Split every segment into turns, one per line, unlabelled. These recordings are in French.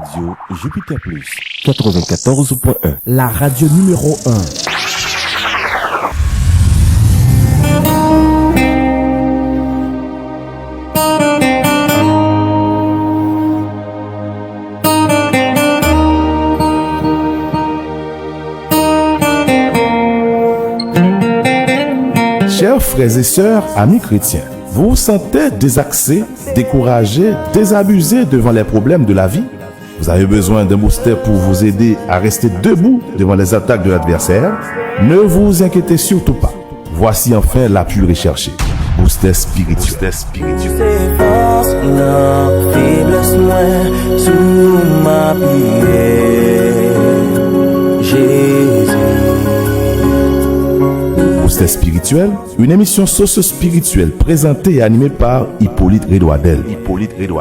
radio Jupiter Plus 94.1.
La radio numéro 1.
Chers frères et sœurs, amis chrétiens, vous vous sentez désaxés, découragés, désabusés devant les problèmes de la vie? Vous avez besoin d'un booster pour vous aider à rester debout devant les attaques de l'adversaire? Ne vous inquiétez surtout pas. Voici enfin l'appui recherché. Booster spirituel. Booster spirituel, une émission socio-spirituelle présentée et animée par Hippolyte Redouadel.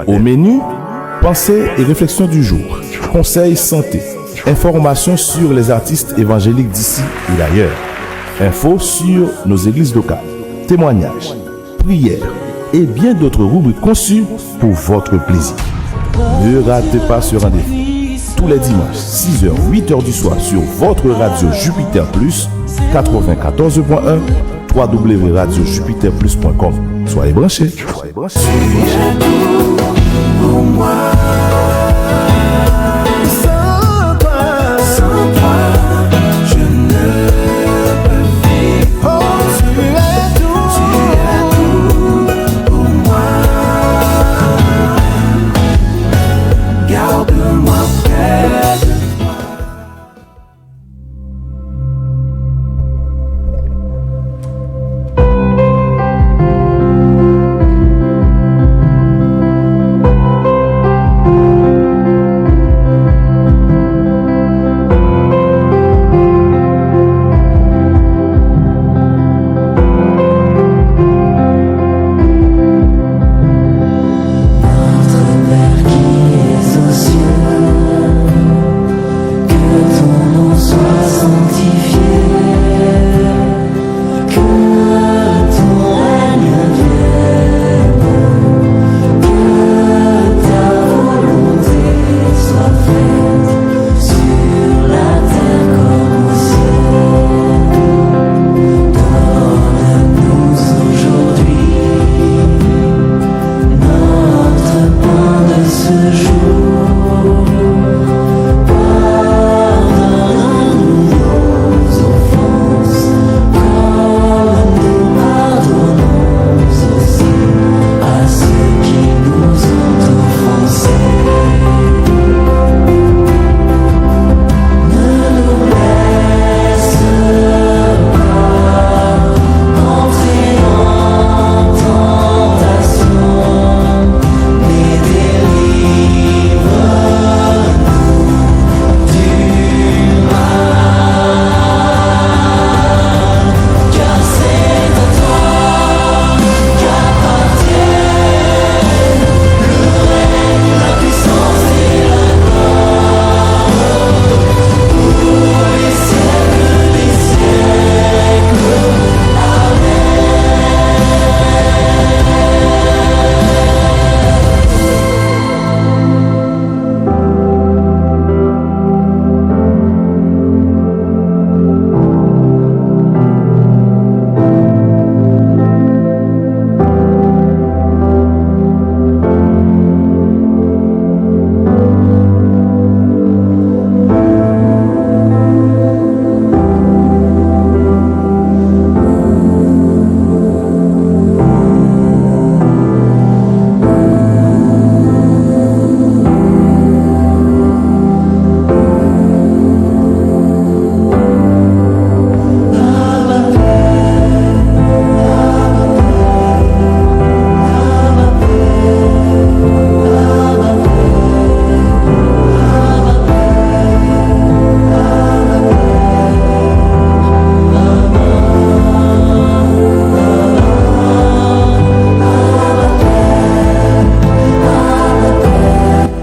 Au menu, pensées et réflexions du jour, conseils santé, informations sur les artistes évangéliques d'ici et d'ailleurs, infos sur nos églises locales, témoignages, prières et bien d'autres rubriques conçues pour votre plaisir. Ne ratez pas ce rendez-vous. Tous les dimanches, 6h, 8h du soir sur votre radio Jupiter Plus, 94.1, www.radiojupiterplus.com. Soyez branchés.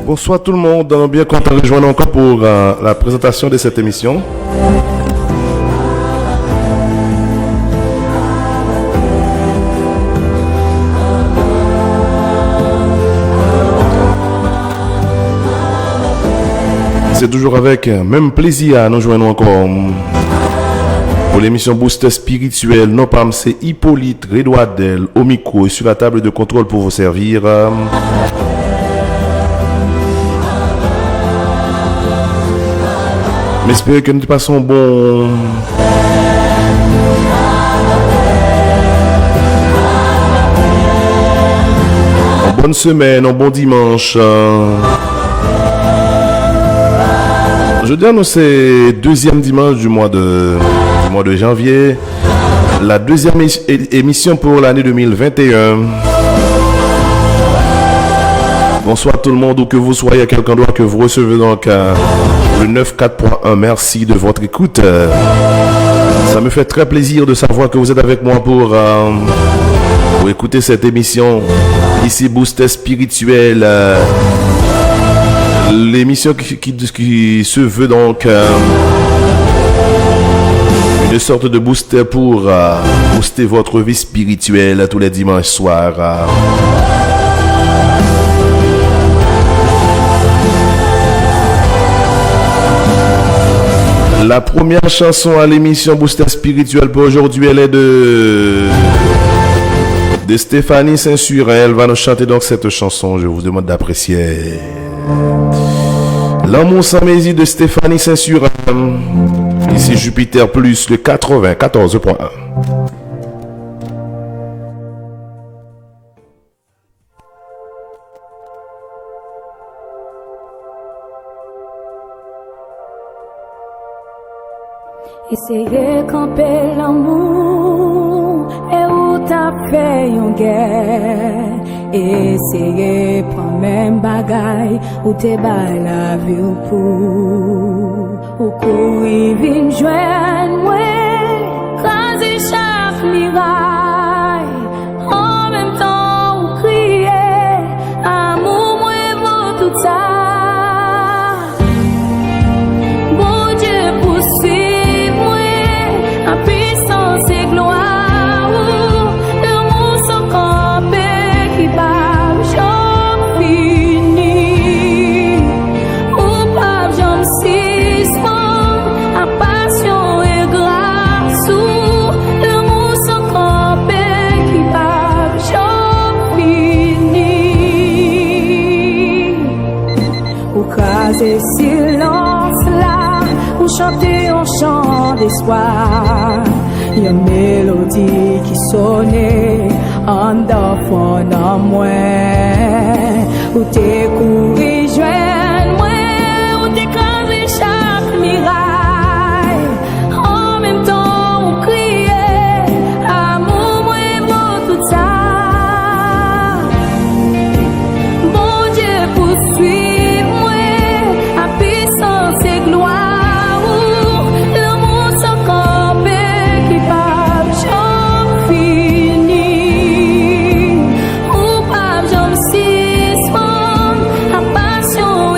Bonsoir tout le monde, on est bien content de rejoindre encore pour la présentation de cette émission. c'est toujours avec même plaisir à nous joindre encore pour l'émission Booster Spirituel. Non pas c'est Hippolyte Redouadel au micro et sur la table de contrôle pour vous servir. J'espère que nous passons bon. En bonne semaine, en bon dimanche. Jeudi, c'est deuxième dimanche du mois de janvier. La deuxième émission pour l'année 2021. Bonsoir tout le monde, où que vous soyez, à quel endroit que vous recevez donc le 94.1. Merci de votre écoute. Ça me fait très plaisir de savoir que vous êtes avec moi pour écouter cette émission. Ici Booster Spirituel. L'émission qui se veut donc une sorte de booster pour booster votre vie spirituelle tous les dimanches soirs. La première chanson à l'émission Booster Spirituel pour aujourd'hui, elle est de Stéphanie Saint-Surin. Elle va nous chanter donc cette chanson. Je vous demande d'apprécier. L'amour sans mesure de Stéphanie Saint-Surin. Ici Jupiter Plus, le 94.1.
Essayer camper l'amour et où t'as fait une guerre. Essayer prendre même bagaille où t'es bas la vie pour. Ou courir vin joindre moi, craser chaque miraille. En même temps ou crier, amour moi vaut tout ça. Bon Dieu poursuit. Puissance et gloire, l'amour sans camper qui bat, j'en finis, ou pas j'en suspends, à passion et grâce, l'amour sans camper qui bat, j'en finis, ou craser silence là, ou chanter un chant d'espoir. Une mélodie qui sonnait en d'enfant en moi. Où t'es couru joindre moi, où t'es crasé chaque miraille. En même temps, on criait, amour moi vaut tout ça. Bon Dieu poursuit moi, à puissance et gloire. Passion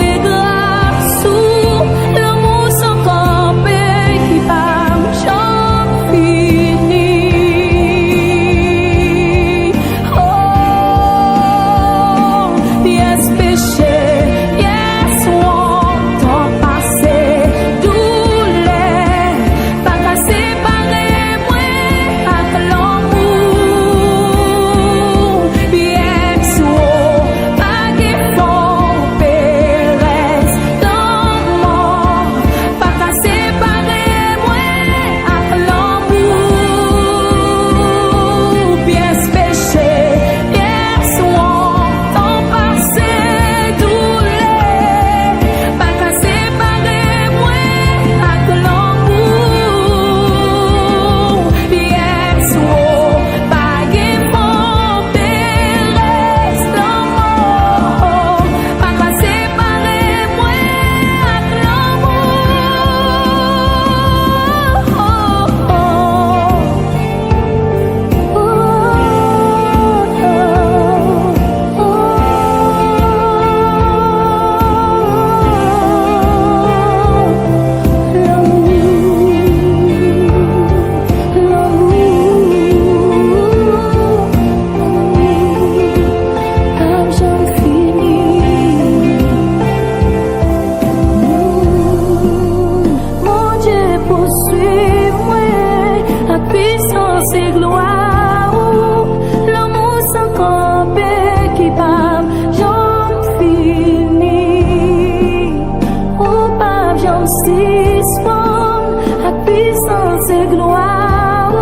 respond à puissance et gloire.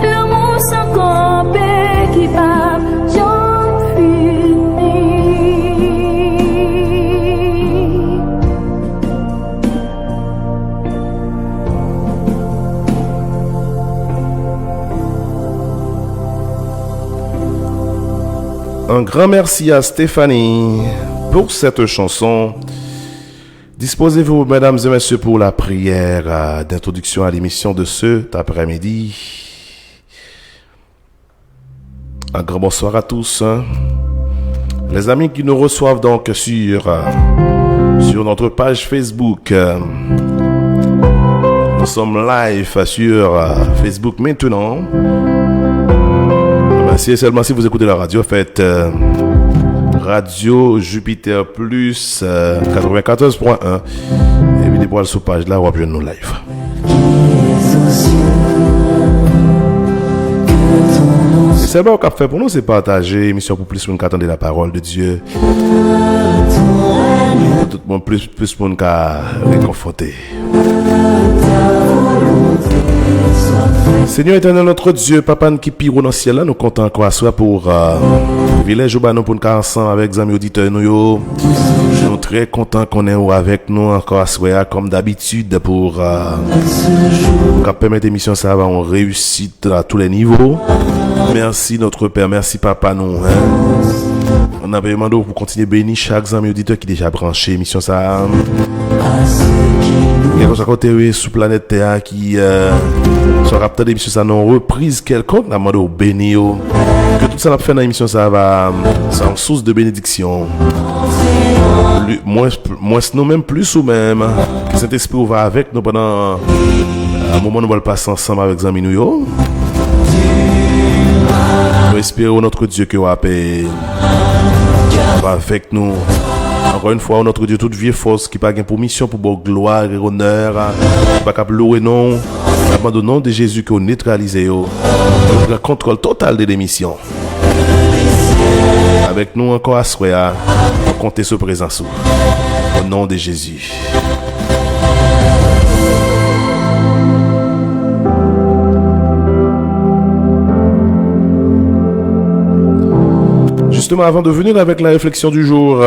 L'amour sans camper qui va j'en finir.
Un grand merci à Stéphanie pour cette chanson. Disposez-vous, mesdames et messieurs, pour la prière d'introduction à l'émission de cet après-midi. Un grand bonsoir à tous. Les amis qui nous reçoivent donc sur notre page Facebook. Nous sommes live sur Facebook maintenant. Si seulement si vous écoutez la radio, faites Radio Jupiter Plus 94.1 et puis des poils sur page là, on va bien nous live. Et c'est bon qu'on fait pour nous, c'est partager émission pour plus monde qui attendait la parole de Dieu. Pour tout le monde, plus monde qui a réconforté. Seigneur éternel, notre Dieu, Papa qui pire dans le ciel, là, nous comptons encore à soi pour village pour nous ensemble avec les amis auditeurs. Nous sommes très contents qu'on est avec nous encore à soi, comme d'habitude, pour permettre l'émission, ça va en réussite à tous les niveaux. Merci notre Père, merci Papa, nous. On avait demandé pour continuer à bénir chaque ami auditeur qui est déjà branché, émission ça. Il y a un côté sous planète Terre qui soit rapporté d'émission ça non reprise quelconque, on a demandé au bénir que tout ça n'a fait dans l'émission ça va c'est en source de bénédiction. Moins nous même plus ou même que cet esprit va avec nous pendant un moment nous va le passer ensemble avec les amis nous. Nous espérons notre Dieu que va avec nous. Encore une fois, notre Dieu, toute vieille force qui n'a pas pour mission, pour bonne gloire et honneur, qui n'a pas louer non, au nom de Jésus que nous neutralisons, le contrôle total de l'émission. Avec nous encore à soir, on compte sur présence. Au nom de Jésus. Justement, avant de venir avec la réflexion du jour,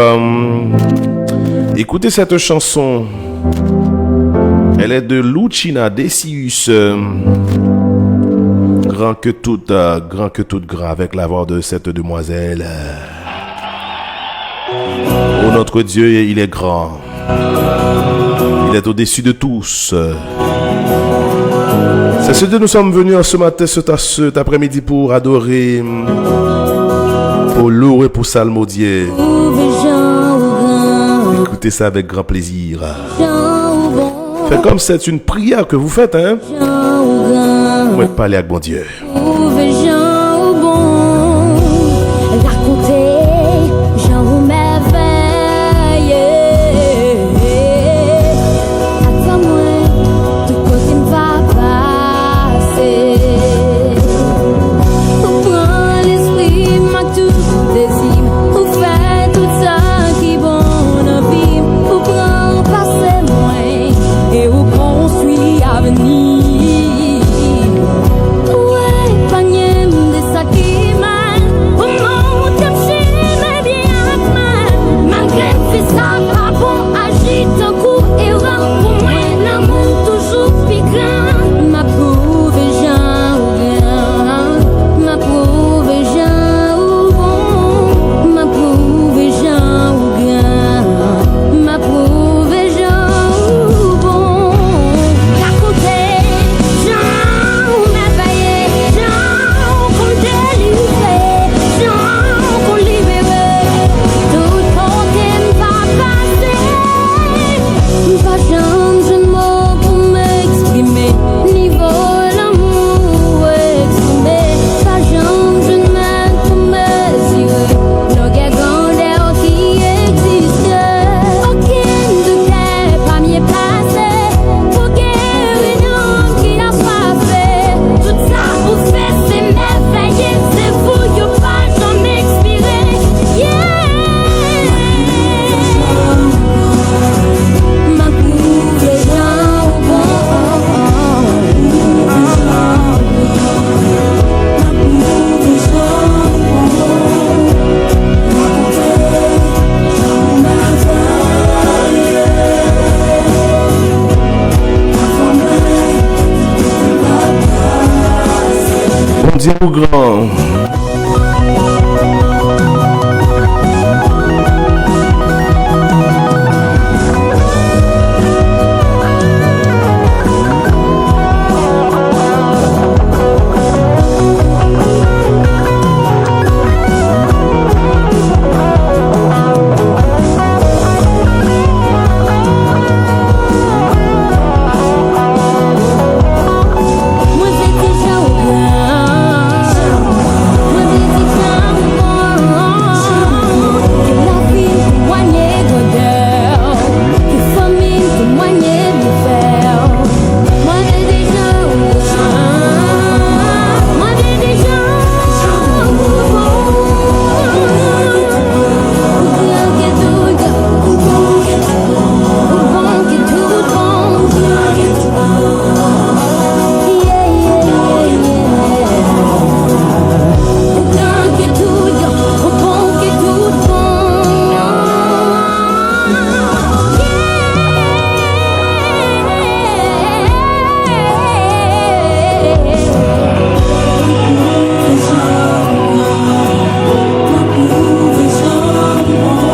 écoutez cette chanson. Elle est de Lucina Decius, grand que tout grand, avec la voix de cette demoiselle. Oh notre Dieu, il est grand. Il est au-dessus de tous. C'est ce que nous sommes venus ce matin, cet après-midi pour adorer. Pour louer, pour salmodier. Écoutez ça avec grand plaisir. Faites comme c'est une prière que vous faites, hein. Vous êtes parlé avec bon Dieu. Dieu est grand.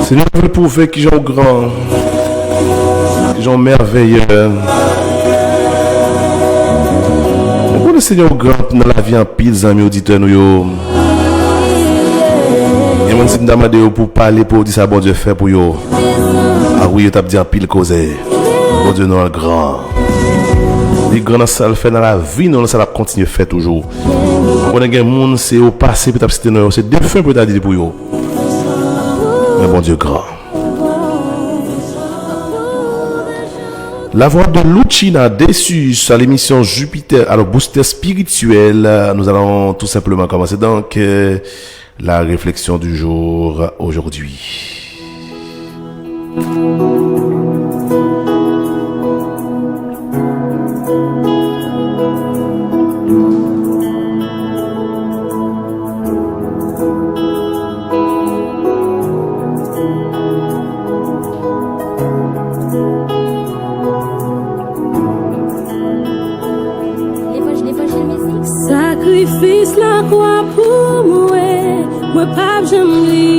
Seigneur, veut prouver qu'ils sont grands, qu'ils sont merveilleux. Pourquoi le Seigneur est grand dans la vie en pile, amis auditeurs, nous? Et mon Dieu, demandé pour parler, pour dire ça, bon Dieu fait pour eux. Ah oui, tu as dit en pile causé. Bon Dieu, nous est grand. Les grands, ça le fait dans la vie, nous, ça va continuer à faire toujours. On a des gens, c'est au passé, peut-être c'est défunt, peut-être dire pour eux. Mais bon Dieu grand. La voix de Lucina déçue à l'émission Jupiter, alors booster spirituel. Nous allons tout simplement commencer donc la réflexion du jour aujourd'hui.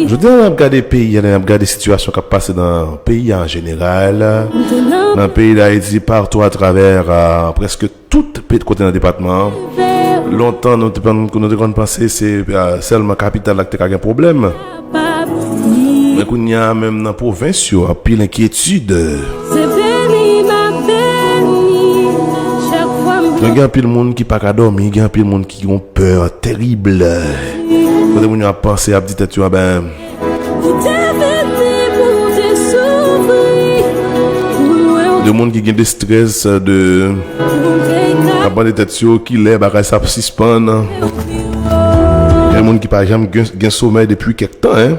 Je dis, on a regardé pays, on a regardé situations qui passent dans le pays en général, dans le pays d'Haïti, partout à travers presque tout le côté dans le département. Longtemps, nous avons pensé que c'est seulement la capitale qui a un problème. Mais il y a même dans la province, il y a pile d'inquiétude. Il y a pile de monde qui n'a pas dormir, il y a pile de monde qui ont peur terrible. Quand on a pensé à dire tête, ben de monde qui a des stress de pas de tête qui lève à ça suspend. Il y a des monde qui par exemple gain sommeil depuis quelque temps hein.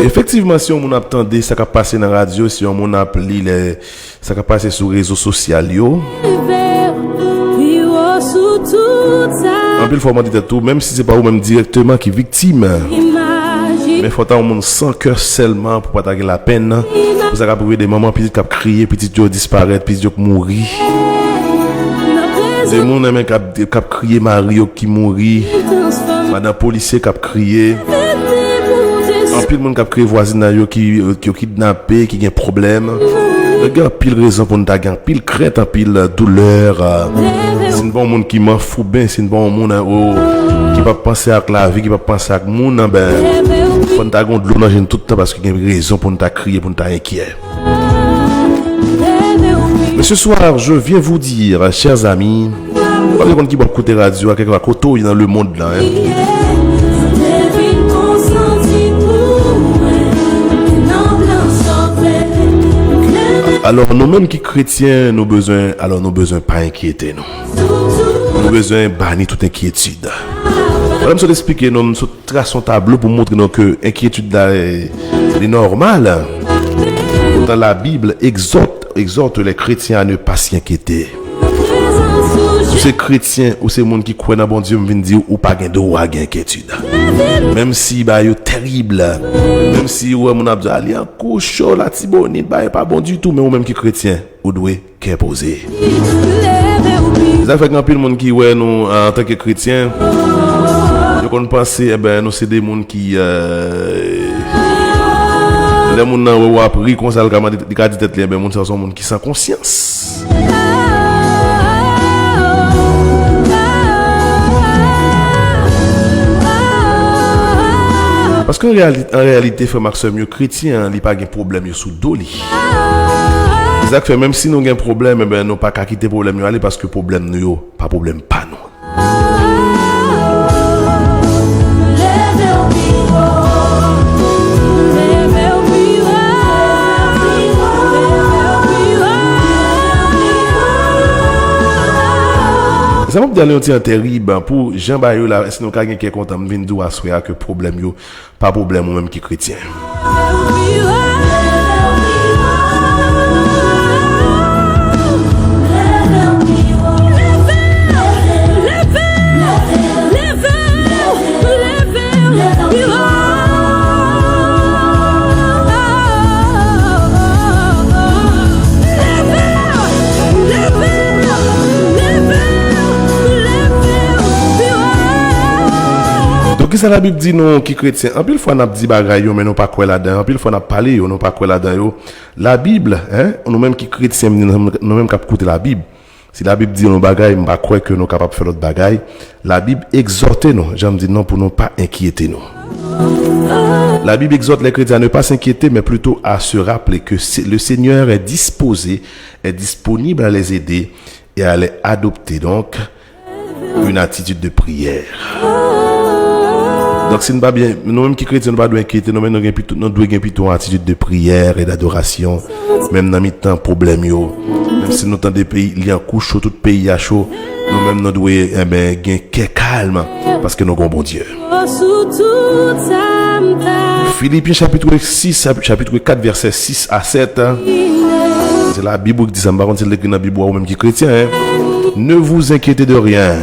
Effectivement, si on attendait ça qui passe dans la radio, si on appelé ça qui passe sur les réseaux sociaux, en plus, il faut dire tout, même si ce n'est pas vous-même directement qui est victime. Mais il faut que monde sans cœur seulement pour pas la peine. Vous avez trouvé des mamans petites qui crié, petites qui disparaissent, petites qui mourir. Des gens qui crié Mario qui mourit, madame policier qui a crié. En pile monde qui a créé voisinage qui kidnappé, qui a un problème. Il y a pile raison pour nous avoir pile crainte, pile douleur. C'est un bon monde qui m'en fout bien, c'est un bon monde qui va penser à la vie, qui va penser à le monde. Ben, faut nous avoir de l'eau dans tout le temps parce qu'il y a une raison pour nous crier, pour nous inquiéter. Mais ce soir, je viens vous dire, chers amis, pas de gens qui vont écouter la radio à quelque part dans le monde là. Alors nous-mêmes qui chrétiens, nous besoin pas inquiéter nous. Nous besoin bannir toute inquiétude. Voilà, je vais expliquer nous traçons un tableau pour montrer que l'inquiétude est normale. Dans la Bible exhorte les chrétiens à ne pas s'inquiéter. c'est chrétien ou c'est monde qui croit dans bon Dieu, me vient dire ou pas gain droit à gain inquiétude. Même si bah yo terrible, même si ouais mon abdi ali en coucho la tibonite bah pas bon du tout, mais ou même qui chrétien, ou doit qu'est posé. Ça fait qu'un peu de monde qui ouais nous en tant que chrétien, je qu'on penser eh ben nous c'est des monde qui les gens qui ont appris comme ça, les gens qui sont monde qui sans conscience. Parce qu'en réalité, frère Maxime, chrétien, il n'y a pas de problème sous dos. C'est que même si nous avons un problème, nous n'avons pas qu'à quitter le problème aller parce que le problème nous, pas problème pas nous. Ça m'a donné un petit terrible pour Jean Bayou là, si nous quelqu'un qui est content de venir dire à que problème yo pas problème ou même qui chrétien. Qu'est-ce que la Bible dit non qui chrétien? En pile fois on a dit bagaille mais non pas quoi là-dedans. En pile fois on a parlé non pas quoi là-dedans. La Bible hein, nous même qui chrétien nous même cap écouter la Bible. Si la Bible dit non bagaille, on pas croire que nous capable faire l'autre bagaille. La Bible exhorte nous, j'aime dire non pour ne pas inquiéter nous. La Bible exhorte les chrétiens à ne pas s'inquiéter mais plutôt à se rappeler que le Seigneur est disposé, est disponible à les aider et à les adopter donc une attitude de prière. Donc, si nous pas bien, nous-mêmes qui chrétiens, nous pas doit inquiéter, nous devons plutôt une attitude de prière et d'adoration, même dans les temps problème yo, même si nous dans des pays, il y a un coup chaud, tout pays a chaud, nous-mêmes nous devons gagner calme, parce que nous avons bon Dieu. Philippiens chapitre 6, chapitre 4, verset 6 à 7, c'est la Bible qui dit ça, par contre c'est l'écrit dans la Bible, ou même qui chrétien, hein. Ne vous inquiétez de rien.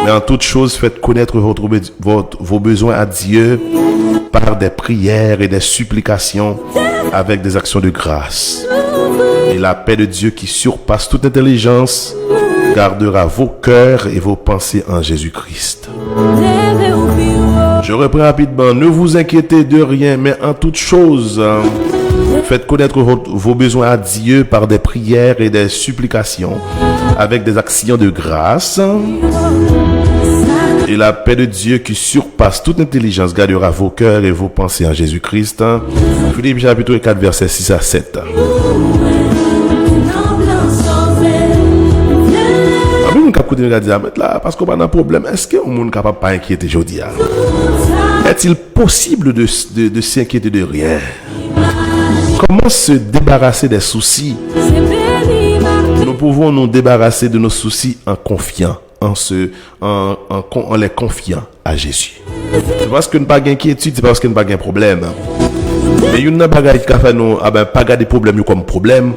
Mais en toute chose, faites connaître vos besoins à Dieu par des prières et des supplications avec des actions de grâce. Et la paix de Dieu qui surpasse toute intelligence gardera vos cœurs et vos pensées en Jésus-Christ. Je reprends rapidement. Ne vous inquiétez de rien, mais en toute chose, faites connaître vos besoins à Dieu par des prières et des supplications avec des actions de grâce. Et la paix de Dieu qui surpasse toute intelligence gardera vos cœurs et vos pensées en Jésus-Christ. Philippiens chapitre 4, verset 6 à 7. Parce qu'on a un problème, est-ce que le monde est capable de pas inquiéter aujourd'hui? Est-il possible de s'inquiéter de rien? Comment se débarrasser des soucis? Nous pouvons nous débarrasser de nos soucis en confiant, en les confiant à Jésus. C'est parce que nous n'avons pas d'inquiétude, c'est parce que nous n'avons pas de problème. Mais il y a une bagaille qui fait nous pas garder problème comme problème,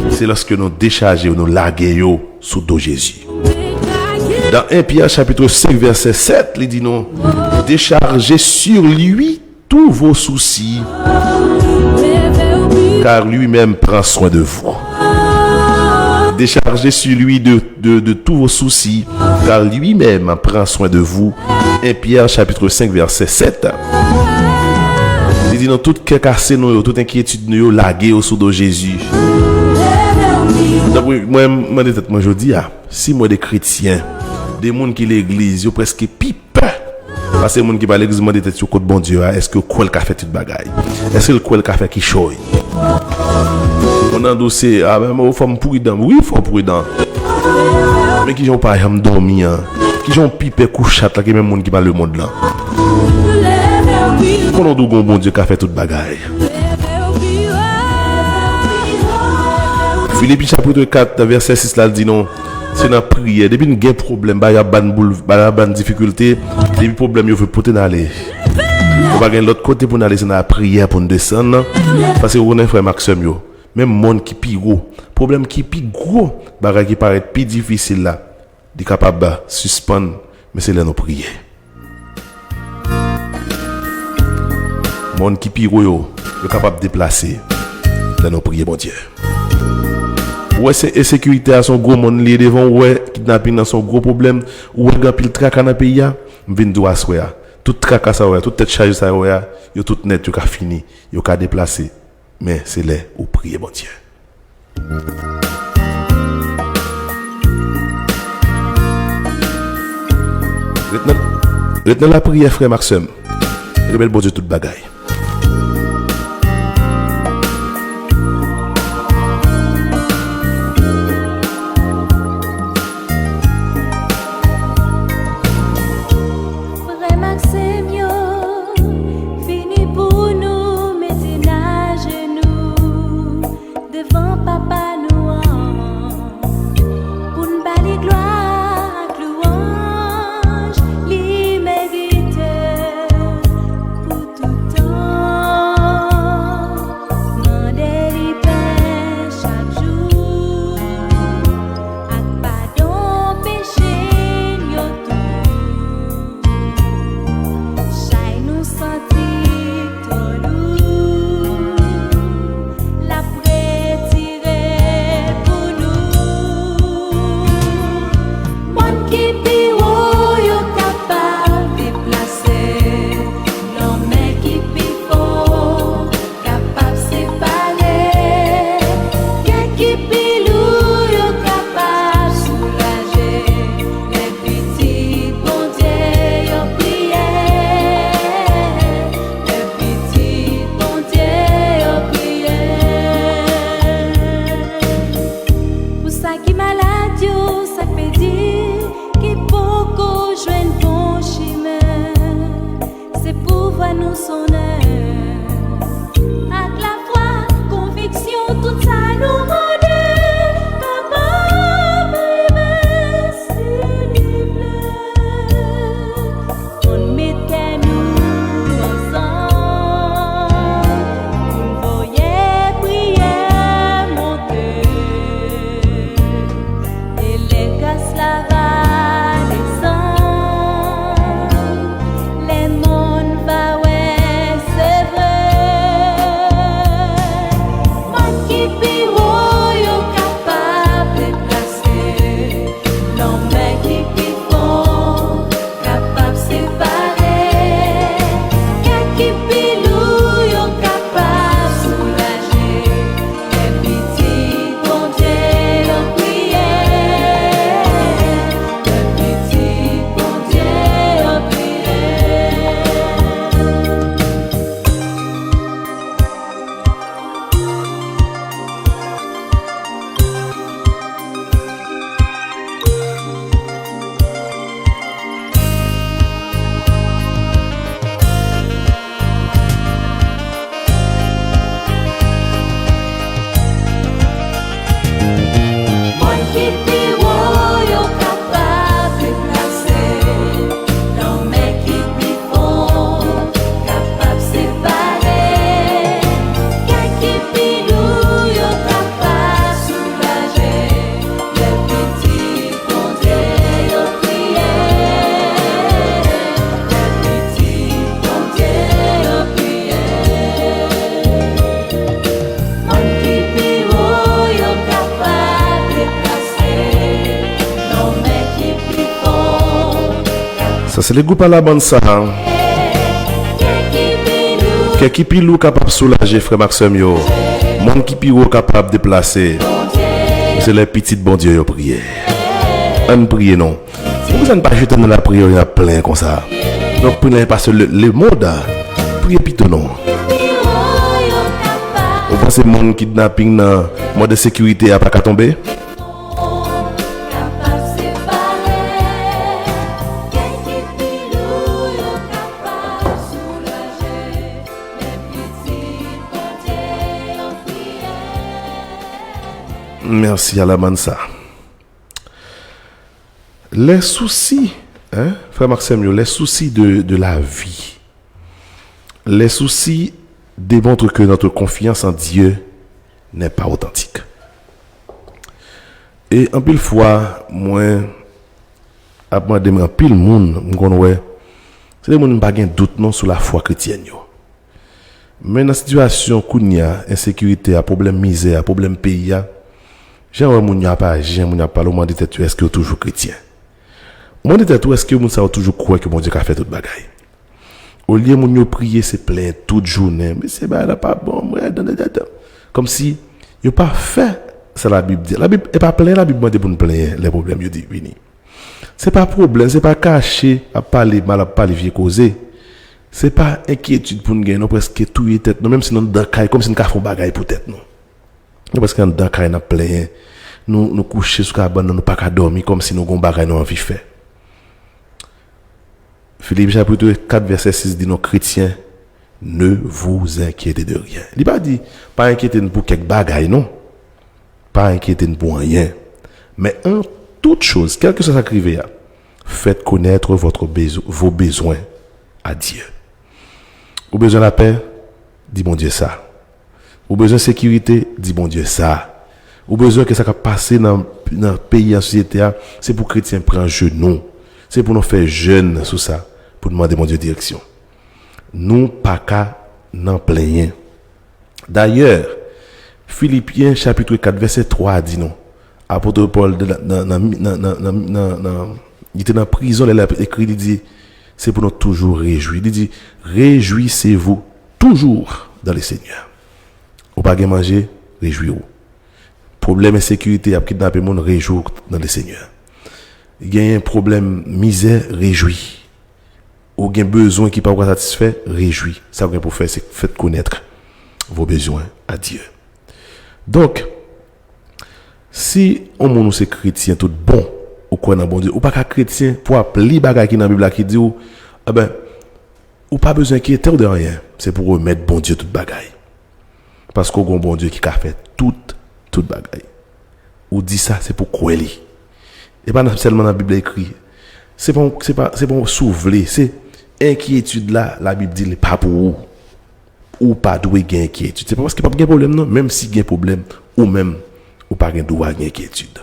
c'est lorsque nous déchargeons, nous larguons sous dos Jésus. Dans 1 Pierre chapitre 5 verset 7, il dit non, déchargez sur lui tous vos soucis, car lui-même prend soin de vous. Déchargez sur lui de tous vos soucis, car lui-même prend soin de vous. 1 Pierre chapitre 5 verset 7. Il dit non, tout cœur cassé, toute inquiétude, nous largué au sous de Jésus. Donc, moi, je dis, si moi des chrétiens, des gens qui l'église, ils presque pipe. Parce que les gens qui parlent l'église, ils disent, bon Dieu, est-ce que quoi le café tout bagaille? Est-ce que quoi le café qui choye? On a dossier, mais il faut me prudent. Oui, il faut prudent. Mais qui n'ont pas dormi, qui ont pipé couchat, là, qui même monde qui parle le monde là. Qu'on a dit, bon Dieu, café tout bagaille. Philippiens chapitre 4, verset 6, là, dit non. C'est dans la prière. Depuis qu'il y a un problème, il y a une difficulté. Depuis le problème, il faut porter d'aller. On va aller de l'autre côté pour aller dans la prière pour nous descendre. Parce que vous avez un frère Maxime. Même monde qui est plus gros. Problème qui est plus gros, qui paraît plus difficile là. il est capable de suspendre, mais c'est là nous prier. Monde qui pire yo, est capable de déplacer, là nous prier bon Dieu. Ouais, c'est insécurité à son gros monde lié devant, ouais, kidnapping dans son gros problème, ouais, grand pile tracas dans le pays, m'vin doit soya. Tout tracas ça ouais, toute tête charge ça ouais, yo tout net, yo ka fini, yo ka déplacer. Mais c'est là où prier bon Dieu. Retenez la prière, frère Maxime. Rebelle bon Dieu toute bagaille.
Frère Maxime, yo, fini pour nous, mettez à genoux devant papa nous, pour nous balayer gloire, louange, li mérite pour tout temps. Mandez li paix chaque jour, ak pardon péché yo tout. Chay nous sentit trop lourd, la prétiré pour nous. Monde qui piro yo capable déplacer, l'homme qui pifo capable séparer, quelqu'un qui pilou yo capable soulager, les petits bon Dieu yo prier, les petits bon Dieu yo prier. Pour ça qui malade yo, ça peut dire qui beaucoup joindre bon chemin, c'est pour voir nous sonner. Avec la foi, conviction, tout ça nous monde capable même s'il plaît. On met que nous ensemble, on voyait prier monter, et les gaz la va descendre, les mondes va ouais c'est vrai. Monde qui piro yo capable de placer, l'homme qui pifon capable séparer, quelqu'un qui pilou yo capable soulager, les petits bon Dieu yo prier, les petits bon Dieu yo prier. Monde qui piro yo capable de placer, l'homme qui pifon capable séparer, quelqu'un qui pilou yo capable soulager, les petits bon Dieu yo prier, les petits bon Dieu yo prier. Monde qui piro yo capable de placer, l'homme qui pifon
Ça c'est le groupe à la bande ça. Hein.
quelqu'un
Qui pilou capable de soulager, frère Maxime yo. Monde qui piro capable de déplacer. C'est les petites bon Dieu yo prier. On prie non. Vous ne pas jeter dans la prière, il y a plein comme ça. Donc priez parce que le monde priez plutôt non. Vous pensez monde kidnapping dans mode de sécurité a pas qu'à tomber?
capable séparer, quelqu'un qui pilou yo capable soulager, les petits bon Dieu yo prier.
Merci à la Mansa. Les soucis, hein, frère Maxime, les soucis de la vie, les soucis démontrent que notre confiance en Dieu n'est pas authentique. Et en pile fois, moi, a demandé un pile monde, m'gon ouais. C'est des monde pas gain doute non sur la foi chrétienne yo. Mais dans situation kounya, insécurité, a problème misère, problème pays a, j'aimerais moun ya pas agir, moun ya pas le monde de tête est-ce que toujours chrétien. Monde de tête est-ce que moun ça toujours croire que bon Dieu a fait toute bagaille. Au lieu moun yo prier c'est plein toute journée, mais c'est pas bon, comme si yo pas fait ça la Bible dit. La Bible est pas plein, la Bible demande pour nous plaindre les problèmes yo dit vini. C'est pas problème, c'est pas caché à parler mal à parler vieux causer. C'est pas inquiétude pour nous gagner, non presque tout est tête, non même si nous dans caille comme si nous font bagaille pour tête non. Parce que dans caille n'a plein, nous coucher sur cabane, nous pas qu'à dormir comme si nous gon bagaille non envie faire. Philippe chapitre 4 verset 6 dit nos chrétiens ne vous inquiétez de rien. Il pas dit pas inquiétez pour quelque bagaille non. Pas inquiétez pour rien. Mais en toute chose, quel que soit ça crivé, faites connaître vos besoins à Dieu. Ou besoin de la paix, dis bon Dieu ça. Ou besoin de sécurité, dis bon Dieu ça. Ou besoin que ça va passer dans le pays, en société, c'est pour chrétiens prendre genou. C'est pour nous faire jeunes sur ça, pour demander mon Dieu direction. Nous pas qu'à n'en plaigner. D'ailleurs, Philippiens chapitre 4 verset 3 dit non. Apôtre Paul il était dans la prison, il a écrit, il dit c'est pour nous toujours réjouir. Il dit réjouissez-vous toujours dans le Seigneur. Ou pas manger, réjouissez-vous. Problème insécurité, a kidnappé monde, réjouir dans le Seigneur. Il y a un problème misère, réjouis. Ou il y a un besoin qui n'est pas satisfait, réjouis. Ça que pour faire, c'est faites connaître vos besoins à Dieu. Donc, si on nous c'est chrétien tout bon, ou quoi dans bon Dieu, ou pas qu'un chrétien pour appeler bagay qui dans la Bible qui dit ou pas besoin d'inquiéter de rien, c'est pour remettre bon Dieu toute bagaille. Parce qu'on a un bon Dieu qui a fait toute bagaille. Ou dit ça c'est pour quoi lui. Et pas seulement dans la Bible écrit. C'est bon souffler, c'est inquiétude là, la Bible dit pas pour vous. Ou pas doué gain inquiétude. C'est pas parce qu'il n'y a pas de problème non, même si il y a un problème ou même ou pas de doué gain inquiétude.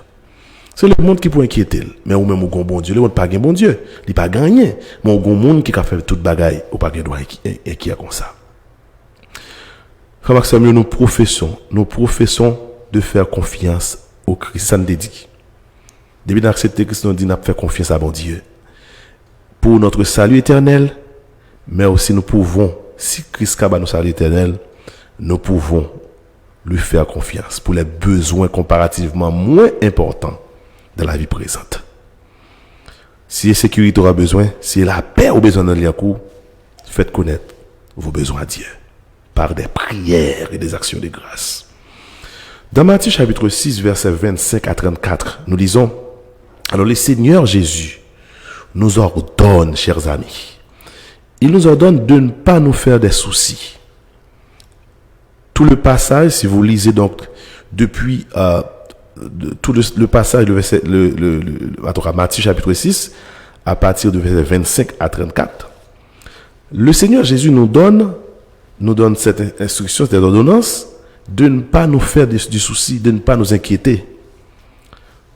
C'est le monde qui peut inquiéter, mais ou même ou gon bon Dieu, le monde pas gain bon Dieu, il pas gagné, mais ou gon monde qui a fait toute bagaille ou pas gain doué inquiet comme ça. Frère Maxime, nous professons de faire confiance au Christ, ça nous dit. Depuis d'accepter Christ, nous dit n'a faire confiance à bon Dieu pour notre salut éternel, mais aussi nous pouvons, si Christ a nous salut éternel, nous pouvons lui faire confiance pour les besoins comparativement moins importants de la vie présente. Si la sécurité aura besoin, si la paix a besoin d'un lien court, faites connaître vos besoins à Dieu par des prières et des actions de grâce. Dans Matthieu chapitre 6, versets 25 à 34, nous lisons, alors le Seigneur Jésus nous ordonne, chers amis, il nous ordonne de ne pas nous faire des soucis. Tout le passage, si vous lisez donc depuis tout le passage, Matthieu chapitre 6, à partir de verset 25 à 34, le Seigneur Jésus nous donne cette instruction, cette ordonnance, de ne pas nous faire du souci, de ne pas nous inquiéter.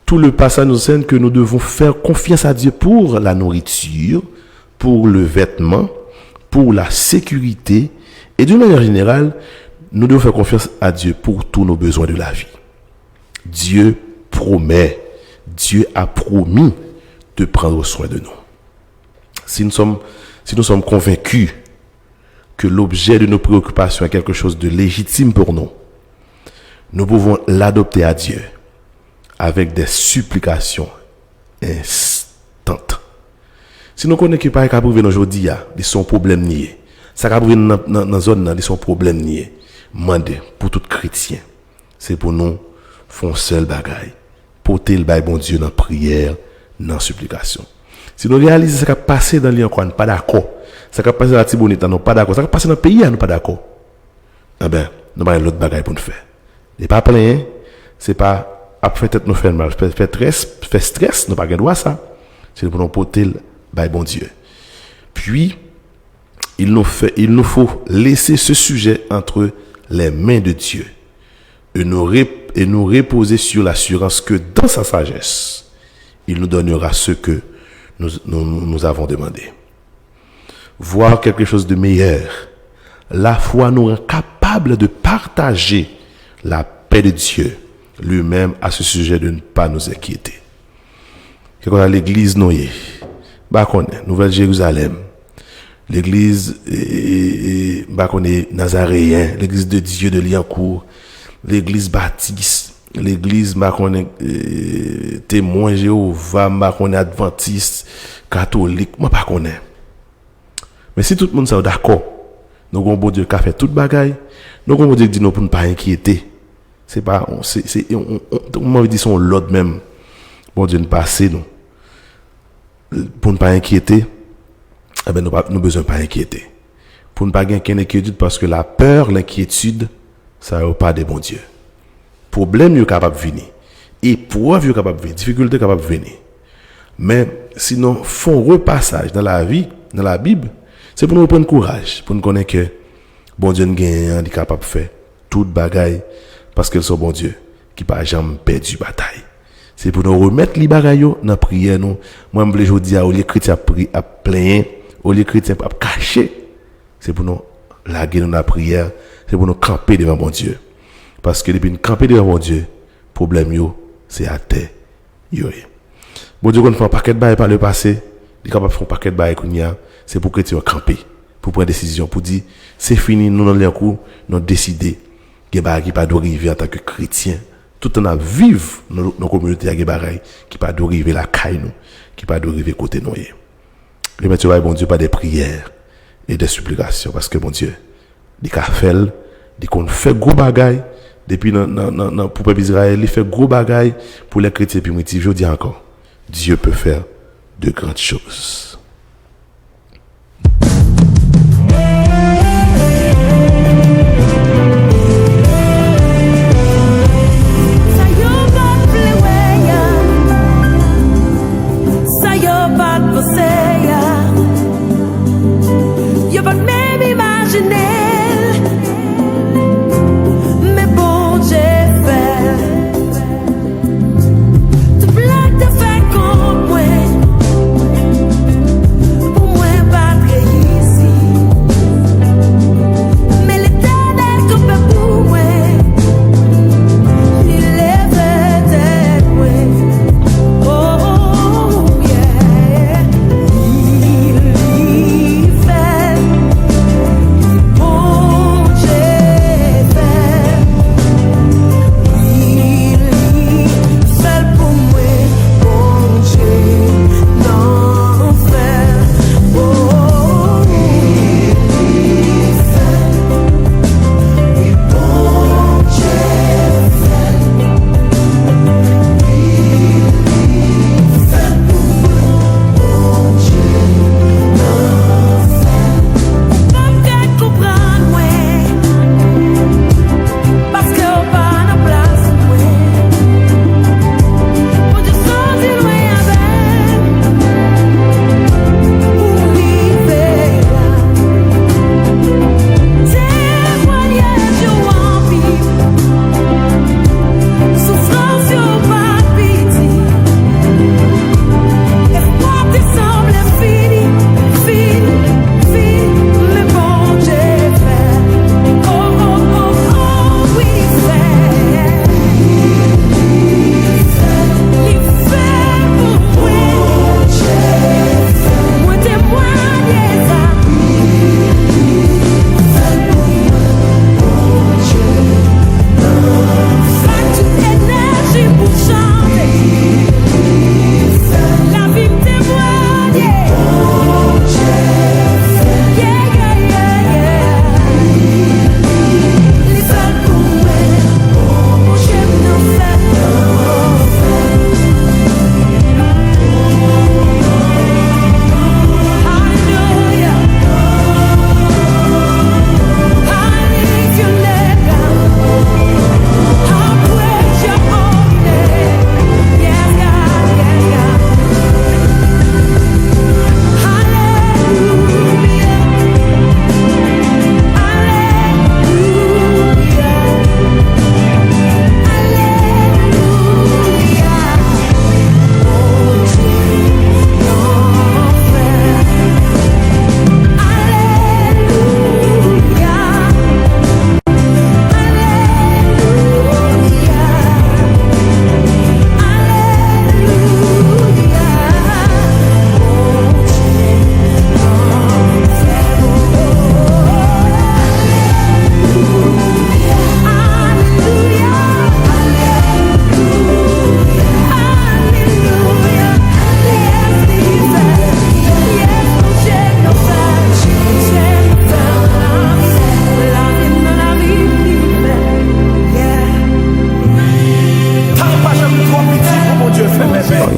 Tout le passage nous enseigne que nous devons faire confiance à Dieu pour la nourriture, pour le vêtement, pour la sécurité, et d'une manière générale, nous devons faire confiance à Dieu pour tous nos besoins de la vie. Dieu promet, Dieu a promis de prendre soin de nous. Si nous sommes convaincus que l'objet de nos préoccupations est quelque chose de légitime pour nous, nous pouvons l'adopter à Dieu avec des supplications instantes. Si nous connaissons que par exemple, aujourd'hui, il sont problèmes niés. Ça va dans la zone, il sont problèmes niés. Mandé pour tout chrétien, c'est pour nous font seul bagaille, porter le bail bon Dieu dans prière, dans supplication. Si nous réalisons ça qui a passé dans l'île encore, nous pas d'accord. Ça qui a passé dans la Tibonite, nous pas d'accord. Ça qui a passé dans le pays, nous pas d'accord. Eh bien, nous avons l'autre bagaille pour nous faire. Et pas plein, c'est pas après tête nous faire mal, faire stress, nous pas de droit ça. C'est pour nous porter le bail bon Dieu. Puis il nous faut laisser ce sujet entre les mains de Dieu et nous reposer sur l'assurance que dans sa sagesse, il nous donnera ce que nous avons demandé. Voir quelque chose de meilleur. La foi nous rend capable de partager la paix de Dieu lui-même à ce sujet de ne pas nous inquiéter. Quand on a l'église noyée, Nouvelle-Jérusalem, l'église nazaréen, l'église de Dieu de Liancourt, l'église baptiste, l'église témoin Jéhovah, adventiste, catholique, moi pas connais. Mais si tout le monde est d'accord, nous avons bon Dieu qui a fait toute bagaille, nous avons bon Dieu qui dit nous pour ne pas inquiéter. C'est pas, on dit son l'autre même. Bon Dieu ne passe nous. Pour ne pas inquiéter, eh ben, nous avons besoin de pas inquiéter. Pour ne pas gagner qu'une inquiétude, parce que la peur, l'inquiétude, ça n'est pas de bon Dieu. Problème est capable de venir. Épreuve est capable de venir. Difficulté est capable de venir. Mais sinon, font repassage dans la vie, dans la Bible, c'est pour nous prendre courage, pour nous connaître que bon Dieu est capable de faire toute bagaille, parce que c'est bon Dieu qui n'a jamais perdu bataille. C'est pour nous remettre les bagailles dans la prière. Moi, je veux dire, au lieu de chrétien à plaindre, au lieu de chrétien à cacher, c'est pour nous laguer dans la prière, c'est pour nous camper devant bon Dieu. Parce que depuis nous camper devant bon Dieu, le problème, c'est à terre. Bon Dieu, quand on fait un paquet de bails par le passé, il est capable de faire un paquet de bails qu'on y a, c'est pour que tu vas camper, pour prendre une décision, pour dire, c'est fini, nous, dans les coups, nous avons décidé que les bails qui pas d'arriver en tant que chrétien. Tout en a vivre nos communautés à Gébaray, qui pas d'arriver la caille nous, qui pas d'arriver côté noyer. Et mais tu vois, bon Dieu, pas des prières et des supplications, parce que bon Dieu, il fait gros bagaille, depuis dans le peuple d'Israël, il fait gros bagaille pour les chrétiens primitifs. Je dis encore, Dieu peut faire de grandes choses.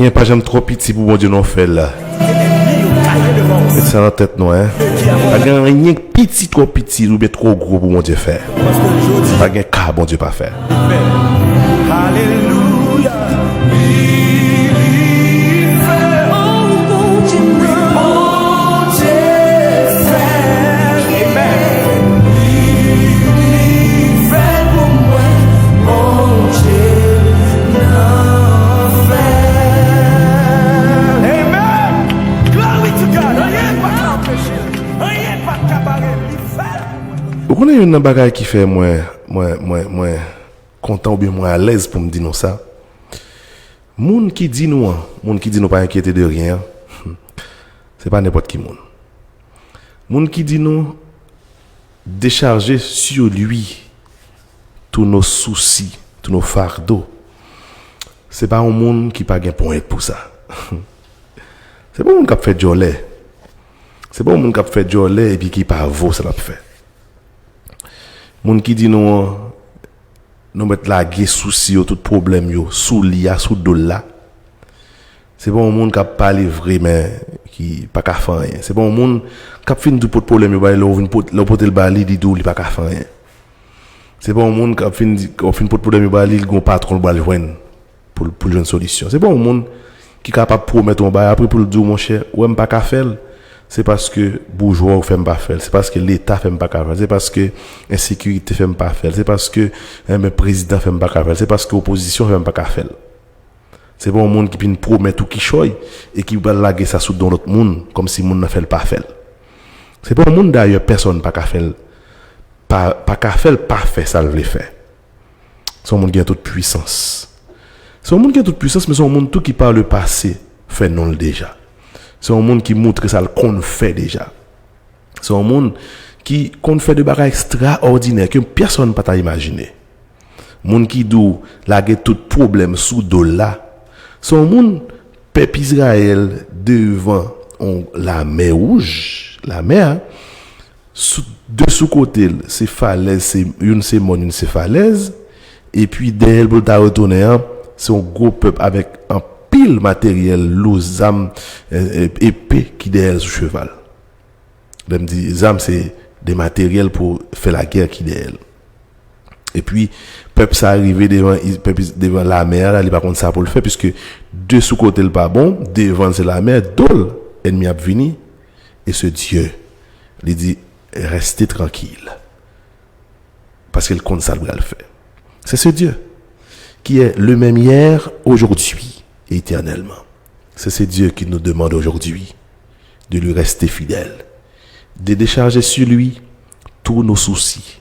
Rien pas jamais trop petit pour bon Dieu non fait là. Mettez ça dans la tête non hein. Pas rien petit trop petit ou bien trop gros pour mon Dieu faire. Pas gain cas bon Dieu pas faire.
Alléluia.
Vous connaissez une bagaille qui fait moins content ou bien moins à l'aise pour me dire non ça. Moun qui dit nous pas inquiéter de rien. C'est pas n'importe qui moun. Moun qui dit nous décharger sur lui tous nos soucis, tous nos fardeaux. C'est pas un monde qui pas gain point pour ça. C'est pas un monde qui a fait jolet. C'est pas un monde qui a fait jolet et puis qui pas vaut ça l'a fait. Moun qui dit nous mettre la guerre souci tout problème yo sous lia sous dollar. C'est pas un monde qui a parlé vrai mais qui pas ka faire rien. C'est pas un monde qui a fini tout problème yo ba le porter le bali dit tout il pas ka faire rien. C'est pas un monde qui a fini pour problème yo ba il gon patron ba le joindre pour une solution. C'est pas un monde qui est capable de promettre un bail après pour le dire mon cher ou même pas ka faire. C'est parce que bourgeois fait pas faire, c'est parce que l'État fait pas faire, c'est parce que insécurité fait pas faire, c'est parce que le président fait pas faire, c'est parce que l'opposition fait pas faire. C'est pas un monde qui peut promettre ou qui choy et qui va laguer ça sous dans l'autre monde comme si monde n'a fait pas faire. C'est pas un monde d'ailleurs personne pas faire pas faire ça le faire. C'est un monde qui a toute puissance. C'est un monde qui a toute puissance mais c'est un monde tout qui par le passé fait non déjà. C'est un monde qui montre ça qu'on fait déjà. C'est un monde qui qu'on fait de bagages extraordinaires que personne ne peut pas imaginer. Monde qui dou laguer tout problème sous dollar. C'est un monde peuple Israël devant la mer rouge, la mer de sous côté c'est falaise, c'est une c'est mon une c'est falaise et puis derrière pour ta retourner c'est un gros peuple avec un pile matériel, l'eau, âme, épée qui derrière le cheval. Je me dis, les âmes, c'est des matériels pour faire la guerre qui derrière. Et puis, peuple, ça arrivé devant la mer, là, il pas contre ça pour le faire, puisque de sous côté le pas bon, devant c'est la mer, dol, ennemi a venu, et ce Dieu, il dit, restez tranquille. Parce qu'il compte ça, il va le faire. C'est ce Dieu, qui est le même hier, aujourd'hui, éternellement. C'est ce Dieu qui nous demande aujourd'hui de lui rester fidèle, de décharger sur lui tous nos soucis,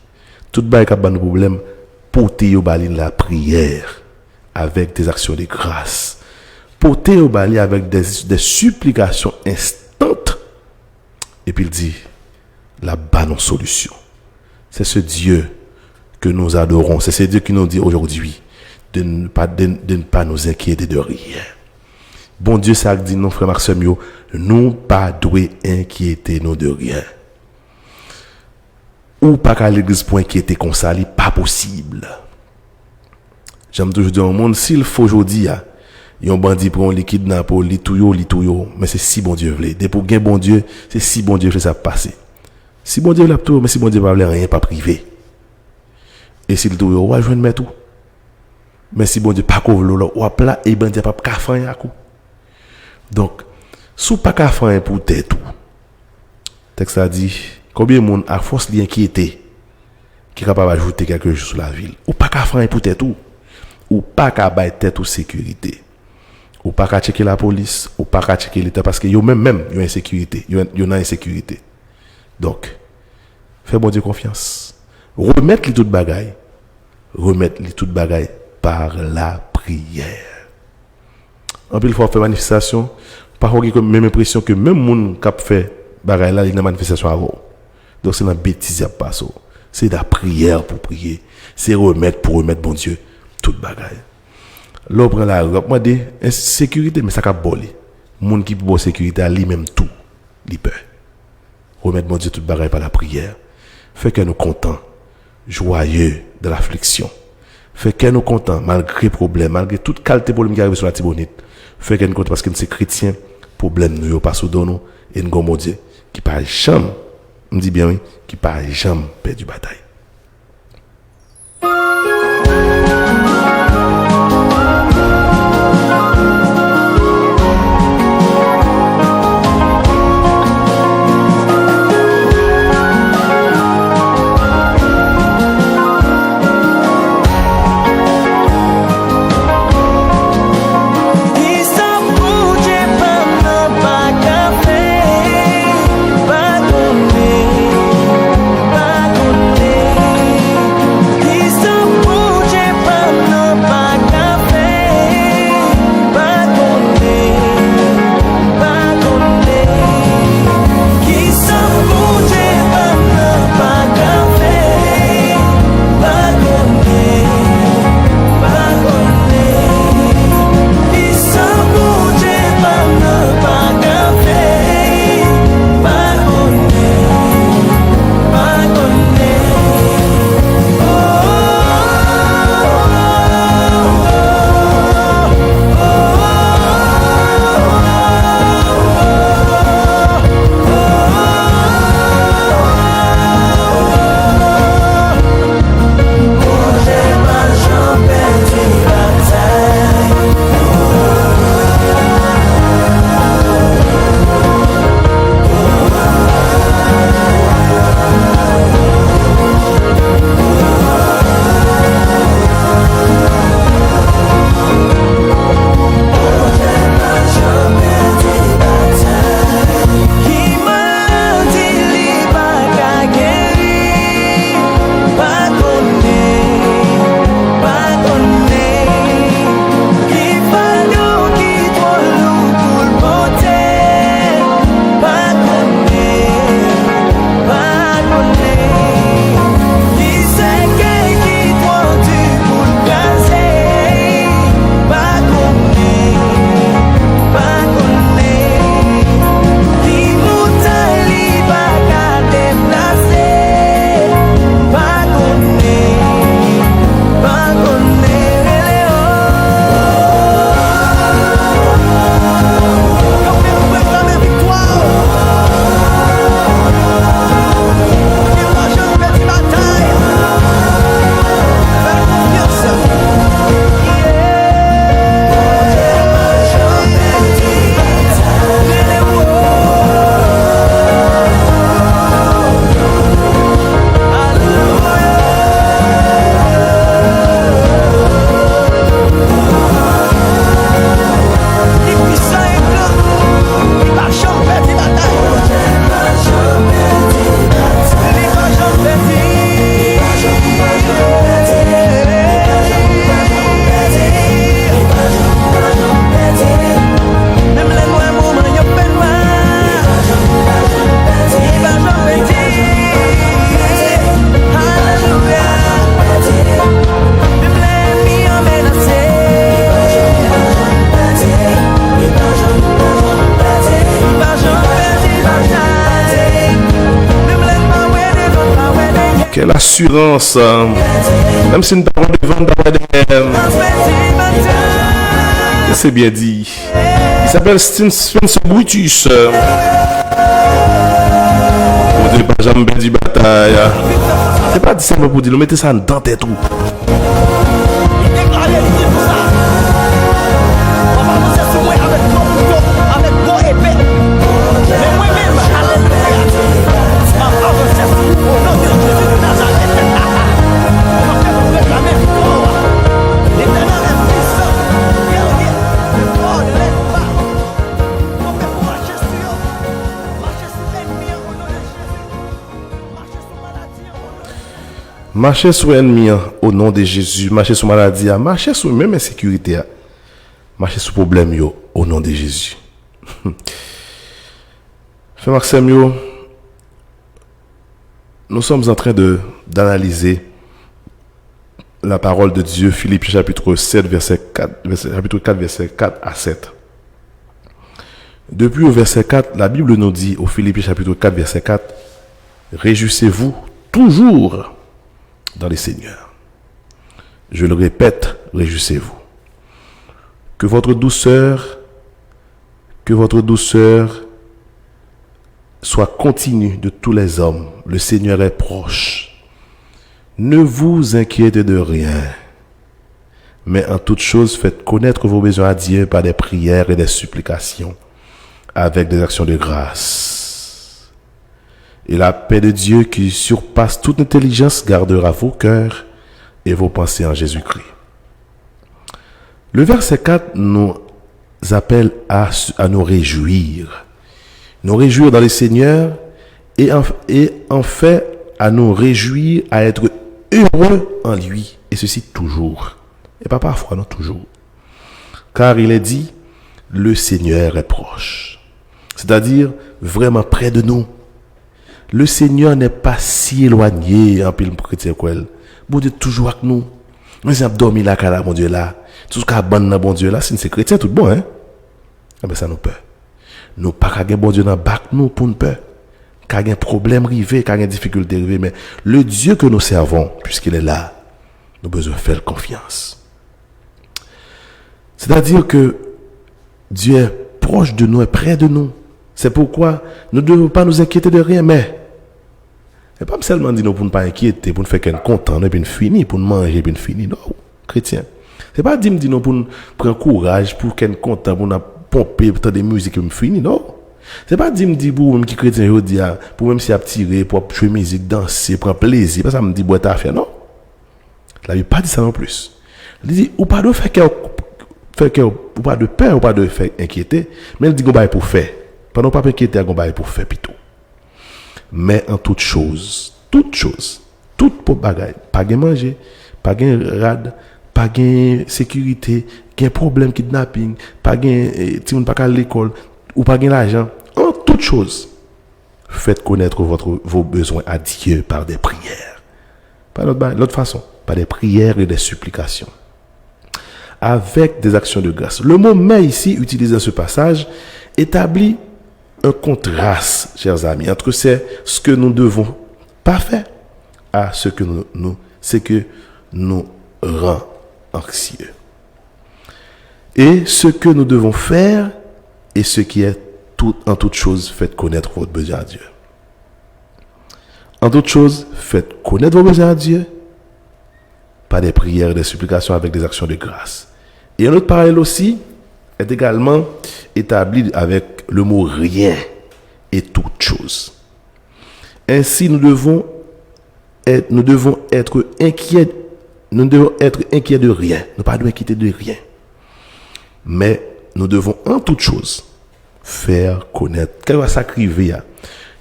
tout bail qui a nos problèmes, porter au bali la prière avec des actions de grâce, porter au bali avec des supplications instantes, et puis il dit la bonne solution. C'est ce Dieu que nous adorons, c'est ce Dieu qui nous dit aujourd'hui de ne pas nous inquiéter de rien. Bon Dieu, ça dit non, frère Maxime, nous pas doué inquiéter nous de rien. Ou pas qu'à l'église pour inquiéter comme ça, c'est pas possible. J'aime toujours dire au monde, s'il faut aujourd'hui, il y a un bandit pour un liquide dans pour li touyo, mais c'est si bon Dieu veut. Dès pour gain bon Dieu, c'est si bon Dieu veut ça passer. Si bon Dieu l'a tout, mais si bon Dieu pas veut rien, pas privé. Et si le touyo, on va joindre mais tout. Mais si bon Dieu pas couvre là, ou plat et ben Dieu pas ka faire à coup. Donc, sous pas ka faire pour tête tout. Texte a dit combien de monde à force d'inquiéter qui est capable d'ajouter quelque chose sur la ville. Ou pas ka faire pour tête tout. Ou pas ka bailler tête ou sécurité. Ou pas ka checker la police, ou pas ka checker l'état parce que yo même yo insécurité, yo na insécurité. Donc, fais bon Dieu confiance. Remettre les toute bagaille. Remettre les toute bagaille par la prière. En plus, il faut faire manifestation. Par contre, même impression que même moun qui a fait bagaille là, il y a une manifestation avant. Donc c'est une bêtise à passer. C'est la prière pour prier. C'est remettre pour remettre bon Dieu toute bagaille. L'on prend la robe, moi dit sécurité mais ça ka bolé. Moun qui pour sécurité à lui même tout, il peut. Remettre bon Dieu toute bagaille par la prière. Fait que nous contents, joyeux de l'affliction. Fait que nous contents malgré problème, malgré toute qualité problème qui arrive sur la Tibonite. fait qu'un compte parce que c'est chrétien, problème nous pas sous nous et nous mon Dieu qui pas jamais, me dit bien oui, qui pas jamais perdu bataille. Quelle assurance, même si nous parlons de vendre c'est bien dit. Il s'appelle Spencer Brutus. Vous n'avez pas jamais perdu bataille. C'est pas dit simplement pour dire, mettez ça dans tes trous. Marcher sur l'ennemi au nom de Jésus, marcher sur maladie, marcher sur même insécurité, marcher sur problème au nom de Jésus. Frère Maxime, nous sommes en train d'analyser la parole de Dieu, Philippiens chapitre 7, chapitre 4, verset 4 à 7. Depuis au verset 4, la Bible nous dit au Philippiens chapitre 4, verset 4, réjouissez-vous toujours dans les Seigneurs. Je le répète, réjouissez-vous. Que votre douceur Que votre douceur soit continue de tous les hommes. Le Seigneur est proche. Ne vous inquiétez de rien, mais en toute chose, faites connaître vos besoins à Dieu par des prières et des supplications, avec des actions de grâce. Et la paix de Dieu qui surpasse toute intelligence gardera vos cœurs et vos pensées en Jésus-Christ. Le verset 4 nous appelle à nous réjouir. Nous réjouir dans le Seigneur et en fait à nous réjouir, à être heureux en lui. Et ceci toujours. Et pas parfois, non, toujours. Car il est dit, le Seigneur est proche. C'est-à-dire, vraiment près de nous. Le Seigneur n'est pas si éloigné, en pile chrétien quoi. Bon Dieu toujours avec nous. Mais si on a dormi là, mon Dieu là. Tout ce qu'on a abandonné, bon Dieu là, si c'est chrétien, tout bon, hein. Ah ben ça nous peur. Nous pas qu'à bon Dieu dans bac nous pour nous peur. Qu'à un problème rivé, qu'à une difficulté rivé, mais le Dieu que nous servons, puisqu'il est là, nous avons besoin de faire confiance. C'est-à-dire que Dieu est proche de nous, est près de nous. C'est pourquoi nous ne devons pas nous inquiéter de rien, mais et pas seulement dire nous pour ne pas inquiéter, pour nous faire qu'un content, et puis nous finir, pour nous manger, et puis nous finir. Non, chrétien. C'est pas dire nous pour nous prendre courage, pour qu'un content, pour nous pomper, pour des musiques, et nous finir. Non. C'est pas dire pour même qui chrétien, je dis, pour même si à tirer, pour jouer musique, danser, prendre plaisir. Pas ça me dit, boire ta affaire. Non. La Bible pas dit ça non plus. Il dit, ou pas de faire ou pas de peur, ou pas de faire inquiéter, mais il dit qu'on va pour faire. Pendant pas inquiéter, qu'on va pour faire plutôt. Mais en toute chose, toute bagaille, pas de manger, pas de rad, pas de sécurité, pas de problème kidnapping, pas de si on pas à l'école ou pas de l'argent, en toute chose, faites connaître vos besoins à Dieu par des prières. Pas l'autre façon, par des prières et des supplications. Avec des actions de grâce. Le mot mais ici, utilisé dans ce passage, établit un contraste, chers amis, entre ce que nous devons pas faire à ce que nous rend anxieux. Et ce que nous devons faire et ce qui est en toute chose, faites connaître votre besoin à Dieu. En toute chose, faites connaître vos besoins à Dieu par des prières et des supplications avec des actions de grâce. Et un autre parallèle aussi est également établi avec le mot rien et toute chose. Ainsi, nous devons être inquiets de rien. Nous ne pas nous inquiéter de rien. Mais nous devons en toute chose faire connaître. Quel va s'acriver,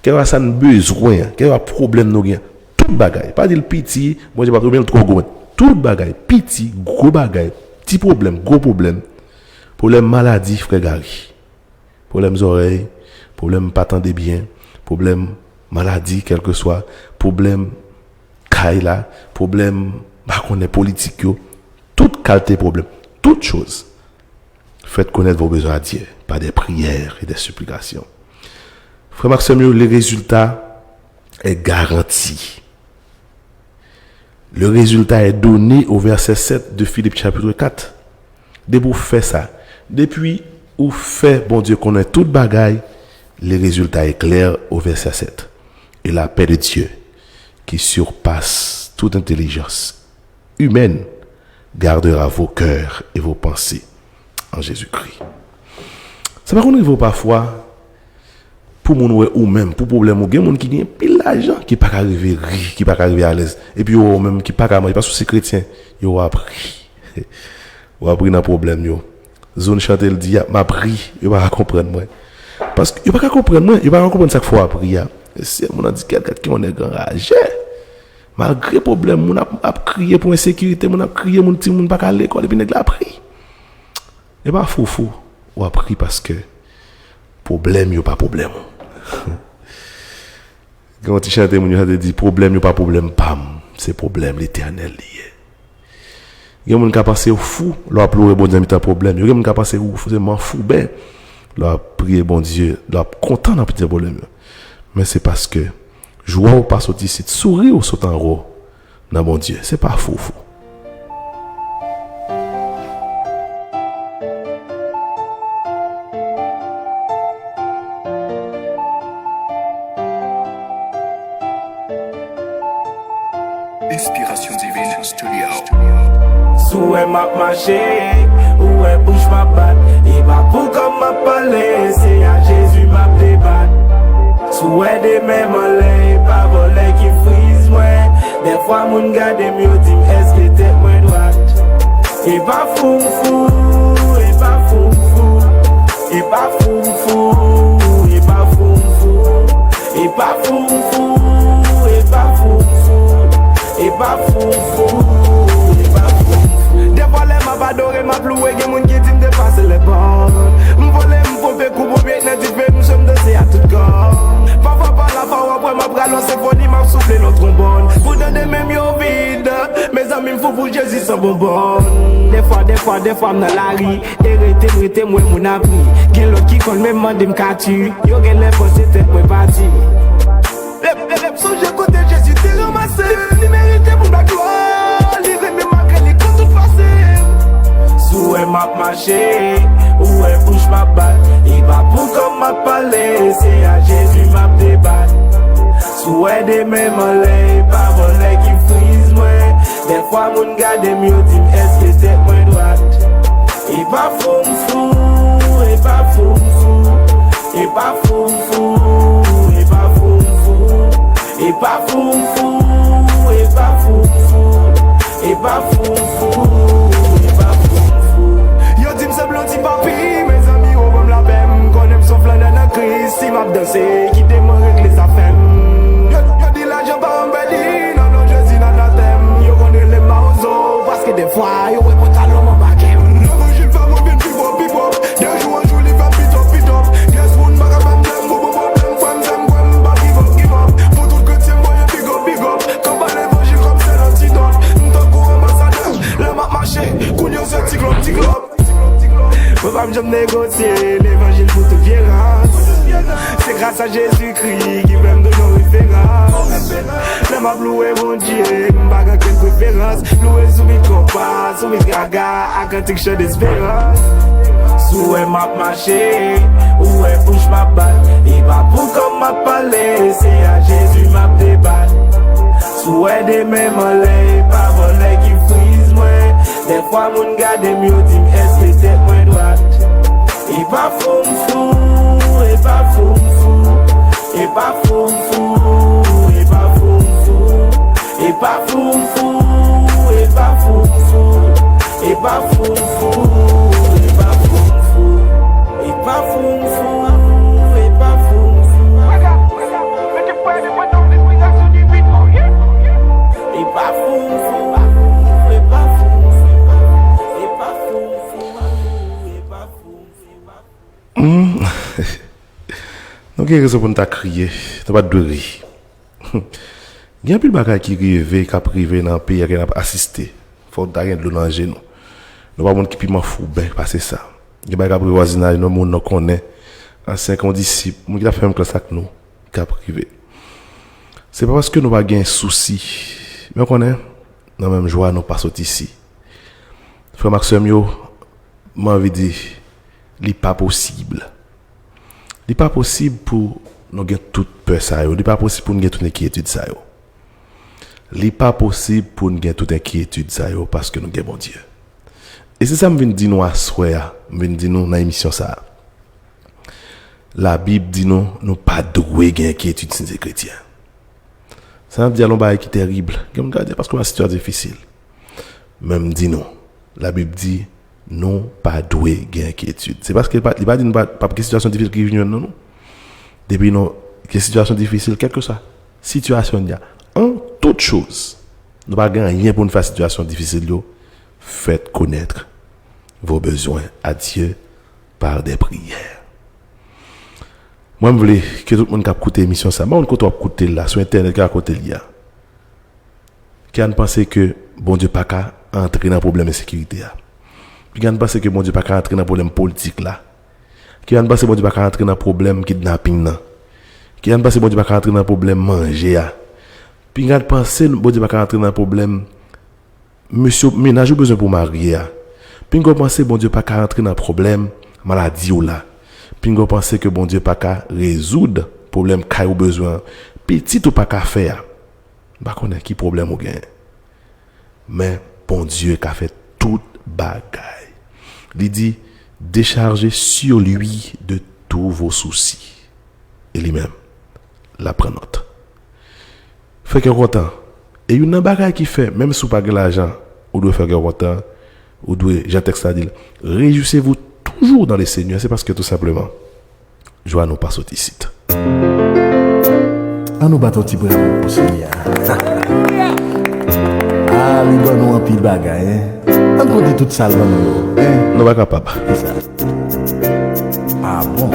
quel va ça besoin, quel va problème nous gain. Tout bagaille. Pas dire le petit, moi j'ai pas problème trop gros. Tout bagaille, petit, gros bagaille, petit problème, gros problème. Problème maladie, frère Gary. Problème oreilles, problème pas tendre bien, problème maladie, quel que soit, problème kaila, problème, qu'on est politique, toute qualité problème, toute chose. Faites connaître vos besoins à Dieu par des prières et des supplications. Frère Maxime, le résultat est garanti. Le résultat est donné au verset 7 de Philippiens chapitre 4. Depuis vous faites ça, depuis vous faites, bon Dieu, connaît toute bagaille, le résultat est clair au verset 7. Et la paix de Dieu, qui surpasse toute intelligence humaine, gardera vos cœurs et vos pensées en Jésus-Christ. C'est pas qu'on niveau parfois, pour mon ou même, pour problème ou bien, qui gagne pile l'argent, qui pas arriver riche, qui pas arriver à l'aise, et puis ou même qui pas arriver, parce que c'est chrétien, yo appris. Ou appris dans problème yo. Zone chanter le dit m'a appris, yo pas comprendre moi. Parce que yo pas comprendre moi, yo pas comprendre ça fois appris. C'est mon dit quelqu'un qui on est enragé. Malgré problème, on a crié pour insécurité, on a crié mon petit monde pas à l'école et puis nèg la appris. Et pas fou ou appris parce que problème yo pas problème. Quand tu chantes mon yo dit problème yo pas problème pam, c'est problème l'Éternel lié. Il y a des gens qui passent au fou, leur pleurer bon Dieu mis un problème. Il y a des gens qui passent au fou, c'est m'en fou ben. Leur prier bon Dieu, leur content dans petit problème. Mais c'est parce que joie ou pas sortir ici, sourire ou sauter en haut dans bon Dieu, c'est pas fou.
Inspiration divine studio.
Souhait m'a marché, où est bouche ma batte. Et ma pour comme m'a parlé, c'est à Jésus m'a débat. Souhait des mêmes olé, pas volé qui frise moi. Des fois mon gars des mieux dit est-ce que t'es moins droite. Et pas fou fou, et pas fou fou. Et pas fou fou, et pas fou fou. Et pas fou fou, et pas fou fou. Et pas fou fou. Des fois les m'a adoré, m'a ploué, y'a moun qui dit m'dépasser les bornes. M'volé, m'pomper, coupe au bien, n'est-ce que m's'aime danser à tout corps. Parfois par la fois, après m'a pris en symphonie, m'a soufflé notre trombone. Pour donner même yo vide, mes amis m'fou pour Jésus sans bonbonne. Des fois m'dans la ri, et moi mon abri. Gen l'autre qui compte même mande m'katu, yo gen les pensées tête moi parti. Les songes côté Jésus t'es ramassé, ni mérité pour la gloire, livré mes malgré les comptes tout passé. Souhait m'a marché, où est bouche ma batte. Il va pour comme m'a parlé, c'est à Jésus m'a débat. Souhait des mêmes olé, pas volé qui frise moi. Des fois mon gars des mieux dit est-ce que t'es moins droite. Et pas fou fou, et pas fou fou. Et pas fou fou, et pas fou fou. Et pas fou fou, et pas fou fou. Et pas fou fou. C'est blonti papi, mes amis au bon la bem. Qu'on aime son flan dans la crise, si m'a dansé, qui démarre régler sa femme. Yo dit l'argent pas en belly, non, je dis dans la thème. Yo connaît les maozo, parce que des fois, yo ouais pour talon mon baquem. L'évangile fait mon bien big up. Des jours en jour, il va pit up. Yes, moun baga bam blem, go blem, femme, bah give up. Pour tout que tiens, moi, big up. Comme pas l'évangile, comme c'est l'antidote. M't'en cours ambassadeur, le map marché, cougnon ce tiglob. Faut pas me négocier l'évangile pour toute violence. C'est grâce à Jésus-Christ qui m'aime de nos références. Le m'a loué mon Dieu, m'baga quelle préférence. Loué sous mes compas, sous mes gaga, à cantique chant d'espérance. Souhait m'a marché, où est bouche ma batte. Il va pour comme m'a parlé, c'est à Jésus m'a débat. Souhait des mêmes olé, pas volé qui frise moi. Des fois mon gars des mieux dit est-ce que t'es moins droite. Et pas fou fou, et pas fou fou. Et pas fou fou, et pas fou fou. Et pas fou fou, et pas fou fou. Et pas fou fou, et pas fou fou. Et pas fou fou, et pas fou fou. Et pas fou fou, et pas fou.
Donc, il y a raison pour nous crier, tu pas de rire. Il y a plus de bagages qui rêvent, qui privé dans le pays, qui n'a pas assisté. Il faut rien de l'eau dans le genou. Nous ne pouvons pas qui fou, ben, passer ça. Il y a des bagages pour voisinage, nous, nous connaissons. Anciens comme disciples, nous qui a fait même classe avec nous, qui a privé. C'est pas parce que nous n'avons pas de soucis, mais on connaît, dans la même joie, nous passons ici. Frère Maxime, m'a envie de dire, il n'est pas possible. Il n'est pas possible pour nous avoir toute peur ça. Il n'est pas possible pour nous avoir toute inquiétude ça. Il n'est pas possible pour nous avoir toute inquiétude ça parce que nous avons bon Dieu. Et c'est ça que je viens de dire nous à soir, je viens de dire nous dans l'émission ça. La Bible dit nous, nous pas doué gain inquiétude si nous sommes chrétiens. Ça veut dire que c'est terrible. Parce que la situation est difficile. Même dit nous, la Bible dit non pas doué gain inquiétude. C'est parce qu'il pas dit pas que situation difficile qui vient non. Depuis non que situation difficile quelque soit situation il y a en toute chose. Nous pas rien pour nous faire situation difficile yo. Faites connaître vos besoins à Dieu par des prières. Moi je voulais que tout le monde qui écoute l'émission ça, moi on peut écouter là sur internet qui à côté là. Qui a pensé que bon Dieu pas qu'à entrer dans problème de sécurité là. Qui a pensé que bon Dieu pas qu'à entrer dans problème politique là. Qui a pensé bon Dieu pas qu'à entrer dans problème kidnapping là. Qui a pensé bon Dieu pas qu'à entrer dans problème manger là. Puis qui a pensé bon Dieu pas qu'à entrer dans problème monsieur ménage ou besoin pour marier. Puis qui a pensé bon Dieu pas qu'à entrer dans problème maladie ou là. Puis on pense que bon Dieu pas qu'à résoudre problème qu'a ou besoin petit ou pas qu'à faire. Pas connaît qui problème ou gain. mais bon Dieu qui a fait toute bagaille. Il dit, déchargez sur lui de tous vos soucis. Et lui-même, la prend note. Fait que content. Et une bagaille qui fait, même si vous n'avez pas l'argent, vous devez faire content, vous devez, j'ai un texte à dire, réjouissez-vous toujours dans les Seigneurs. C'est parce que tout simplement, joie nous passe au ici.
On nous bat un petit peu pour Seigneur. Ah, lui donne nous un pile bagaille. On compte tout ça devant nous.
Nous sommes pas capables.
Ah bon?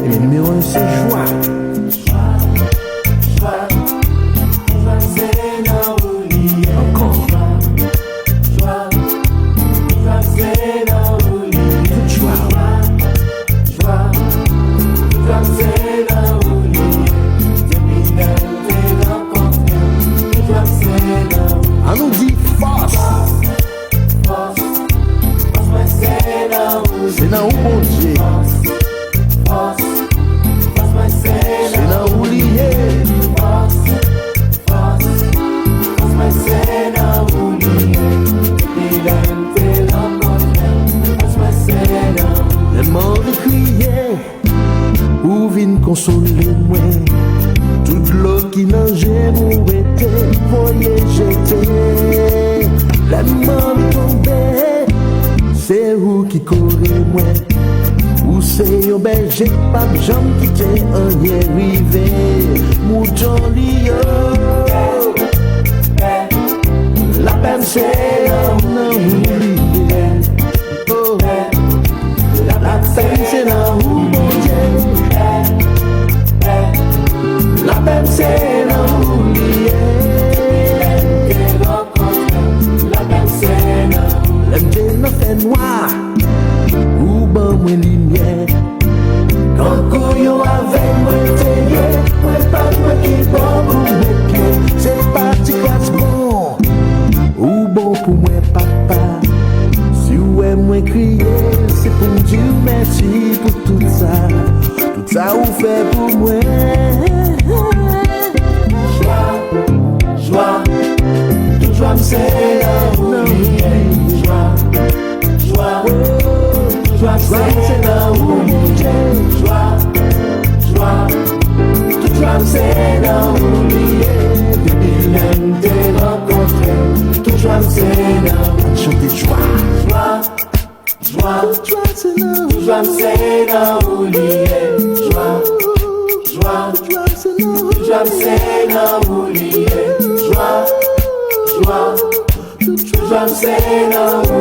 Et le numéro 1, c'est joie. Encore. On nous dit force. C'est dans où bon Dieu. C'est dans où lié. Les morts criaient, ou vin consoler moi. Toute l'eau qui nageait m'ouettait, voyez jeter. La mort tombait, c'est où qui courait moi. Ou c'est un berger, pas de jambes qui t'est un y arrivé. Mouton lio, la peine c'est un oublié. Oh, la peine c'est un oublié. La peine c'est un oublié. La peine c'est un oublié. L'aime fait noir. Ou ban mwen lumière. Quand couillon avec moi télé, moi pas moi qui bon pour mes pieds. C'est parti classe bon. Ou bon pour moi papa. Si ouais moi crier, c'est pour Dieu merci pour tout ça. Tout ça ou fait pour moi. Joie, joie, tout joie me c'est là où joie, joie. Joie, c'est là où joie, joie, toute joie, c'est là où depuis l'un t'es rencontré, toute joie, c'est là où chanter joie, joie, joie, toute joie, c'est là où joie, c'est là où joie, joie, toute joie, c'est là où joie, c'est là où joie, joie, toute joie, c'est là où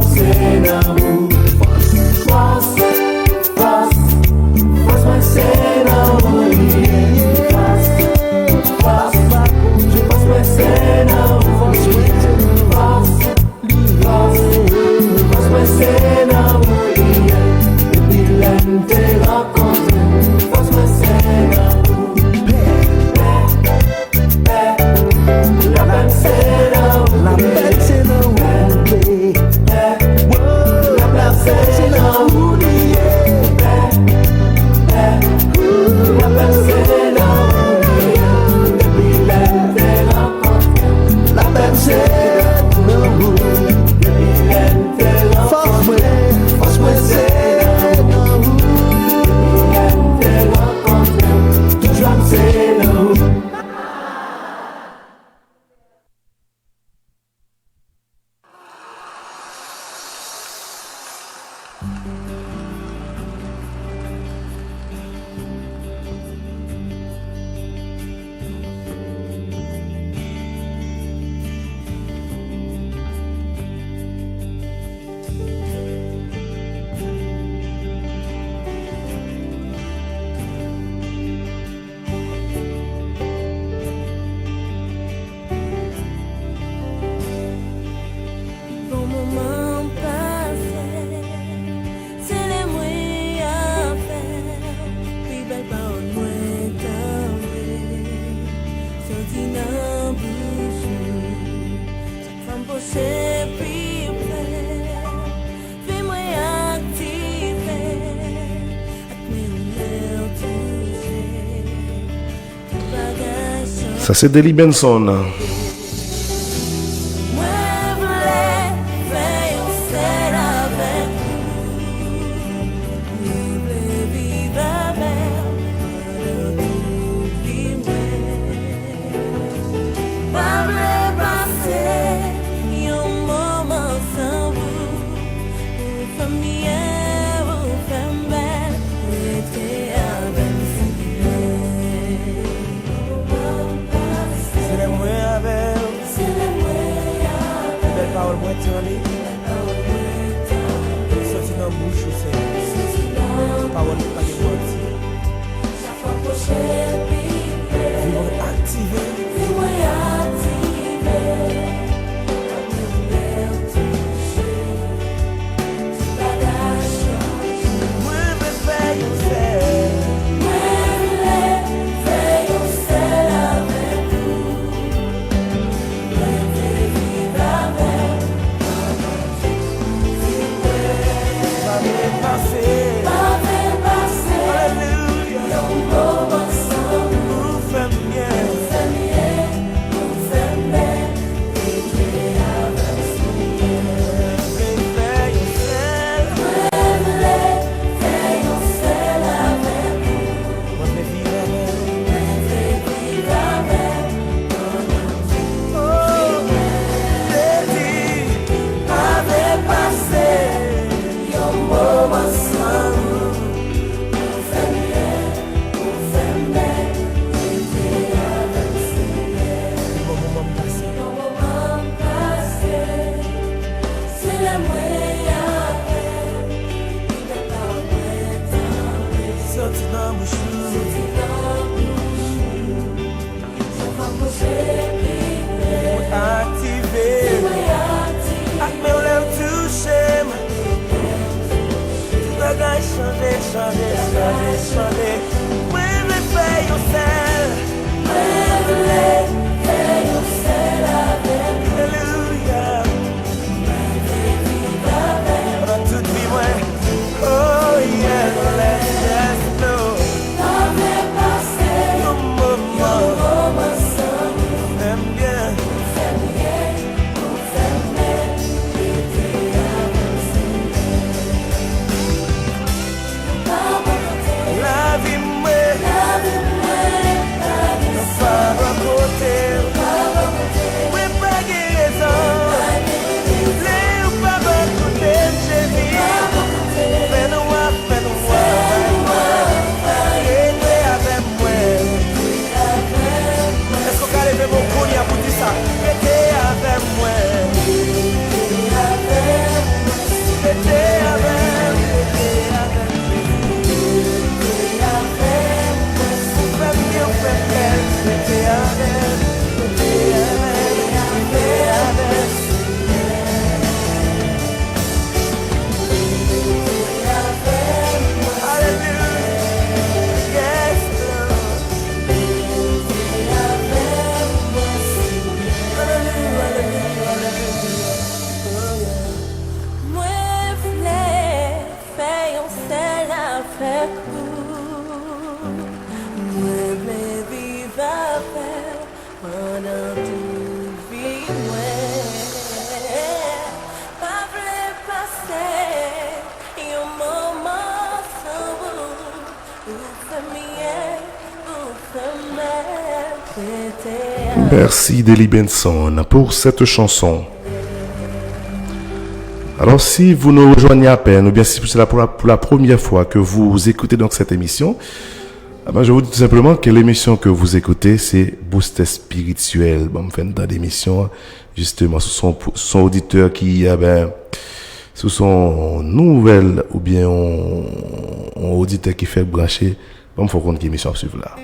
c'est là où force, force, force, moi c'est là où force, force, force, moi c'est là où force, force, force, moi c'est là où depuis l'âme t'es rencontré, force, moi c'est là où paix, la peine c'est là où la peine c'est là où
Ça c'est Deli Benson.
Moi voulais faire un seul avec vous. Moi voulais vivre avec vous. Pas voulais passer un moment sans vous. Vous famille, vous femme belle, vous étiez avec
Parole moins tendue, sorti dans bouche ou c'est parole pas de menti. Vivre activé, moi me fais un seul. Changer. Oui, mais fais un seul. Alléluia. Dans toute vie, moi. Oh yeah, let's just know. Nos moments, j'aime bien.
Merci Deli Benson pour cette chanson. Alors si vous nous rejoignez à peine, ou bien si c'est pour la première fois que vous écoutez donc cette émission, je vous dis tout simplement que l'émission que vous écoutez, c'est Booster Spirituel. Bon, fait dans l'émission, justement, ce sont auditeurs qui, ce sont nouvelles, ou bien on auditeur qui fait brancher. Bon, il faut qu'on ait une émission à suivre là.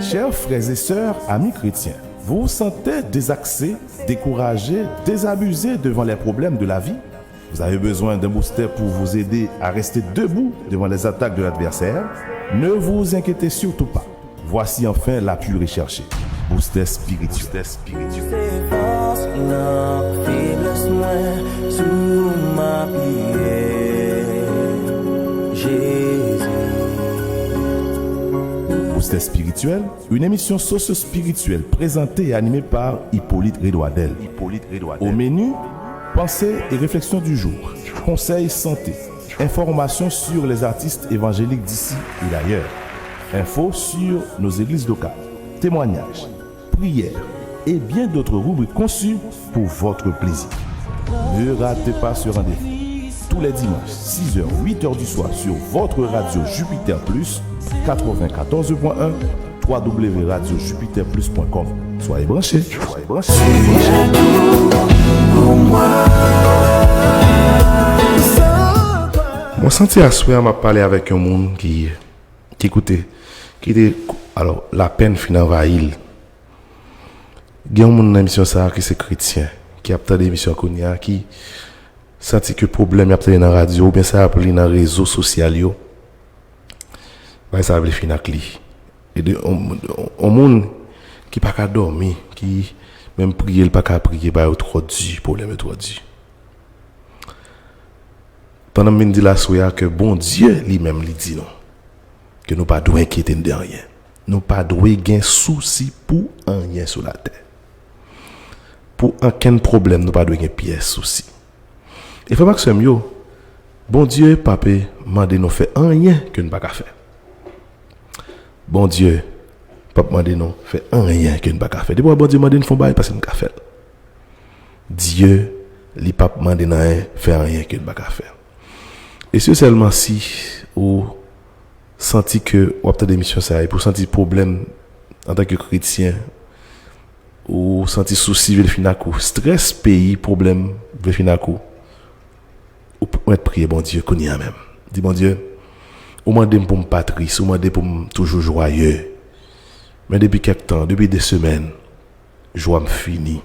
Chers frères et sœurs, amis chrétiens, vous vous sentez désaxé, découragé, désabusé devant les problèmes de la vie? Vous avez besoin d'un booster pour vous aider à rester debout devant les attaques de l'adversaire? Ne vous inquiétez surtout pas. Voici enfin l'appui recherché. Booster spirituel.
C'est force, non, faiblesse moins sous ma prière. Jésus.
Booster spirituel, une émission socio-spirituelle présentée et animée par Hippolyte Redouadel. Au menu, pensée et réflexion du jour, conseils santé, informations sur les artistes évangéliques d'ici et d'ailleurs, infos sur nos églises locales, témoignages, prières et bien d'autres rubriques conçues pour votre plaisir. Ne ratez pas ce rendez-vous. Tous les dimanches, 6h, 8h du soir sur votre radio Jupiter Plus, 94.1, www.radiojupiterplus.com. Soyez branchés.
Moi senti à souhait m'a parlé avec un monde qui écoutait, qui était alors la peine fin envahir. Il y a un monde dans l'émission ça qui c'est chrétien, qui a peut-être des émissions konya qui senti que problème y a peut-être dans la radio ou bien ça appelé dans les réseaux sociaux yo. Bah ça veut finir avec lui. Et de un monde qui pas qu'à dormir, qui même prier pas qu'à prier bah trop dur, problème trop dur. Pendant que je dis la soya que bon Dieu lui-même lui dit non. Que nous pas doit inquiéter de rien. Nous pas doit gain souci pour rien sur la terre. Pour aucun problème, nous pas doit gain pièce souci. Et faut pas que ce mieux. Bon Dieu papa mande nous faire rien que nous pas faire. Bon Dieu papa mande nous faire rien que nous pas faire. Depuis bon Dieu mande nous font bail parce que nous pas faire. Dieu li papa mande nous faire rien que nous pas faire. Et c'est seulement si vous sentez que vous avez des missions ça et pour sentir problème en tant que chrétien ou sentir souci veut finir coup stress pays problème veut finir coup ou être prier bon Dieu connait même dit bon Dieu ou mandez pour me pas triste ou mandez pour me toujours joyeux mais depuis quelque temps depuis des semaines joie me fini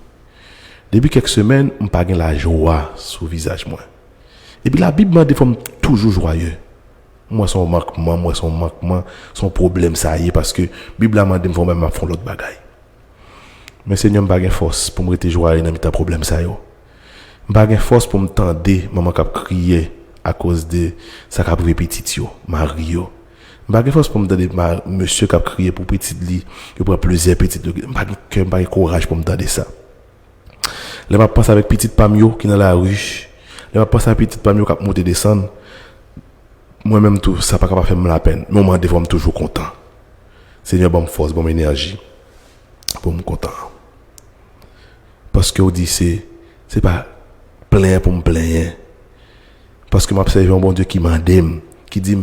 depuis quelques semaines on pas gain la joie sur visage moi. Et puis la Bible m'a dit faut toujours joyeux. Moi son manquement, son problème ça y est parce que Bible m'a dit faut même faire l'autre bagaille. Mais Seigneur m'a pas force pour me rester joyeux dans mes problèmes ça yo. M'a pas force pour me tendre maman cap crier à cause de ça cap petit yo, Mario. M'a pas force pour me tendre monsieur cap crier pour petit li, il prend plusieurs petites m'a pas courage pour me tendre ça. Là m'a pense avec petite Pamio qui dans la rue. Je vais passer à petite parmi qui monter descendre. Moi-même tout ça pas capable faire la peine. Mais au moins des fois je suis toujours content. Seigneur bonne force, bonne énergie pour me content. Parce que on dit c'est pas plein pour me plaindre. Parce que m'observe un bon Dieu qui m'aime, qui dit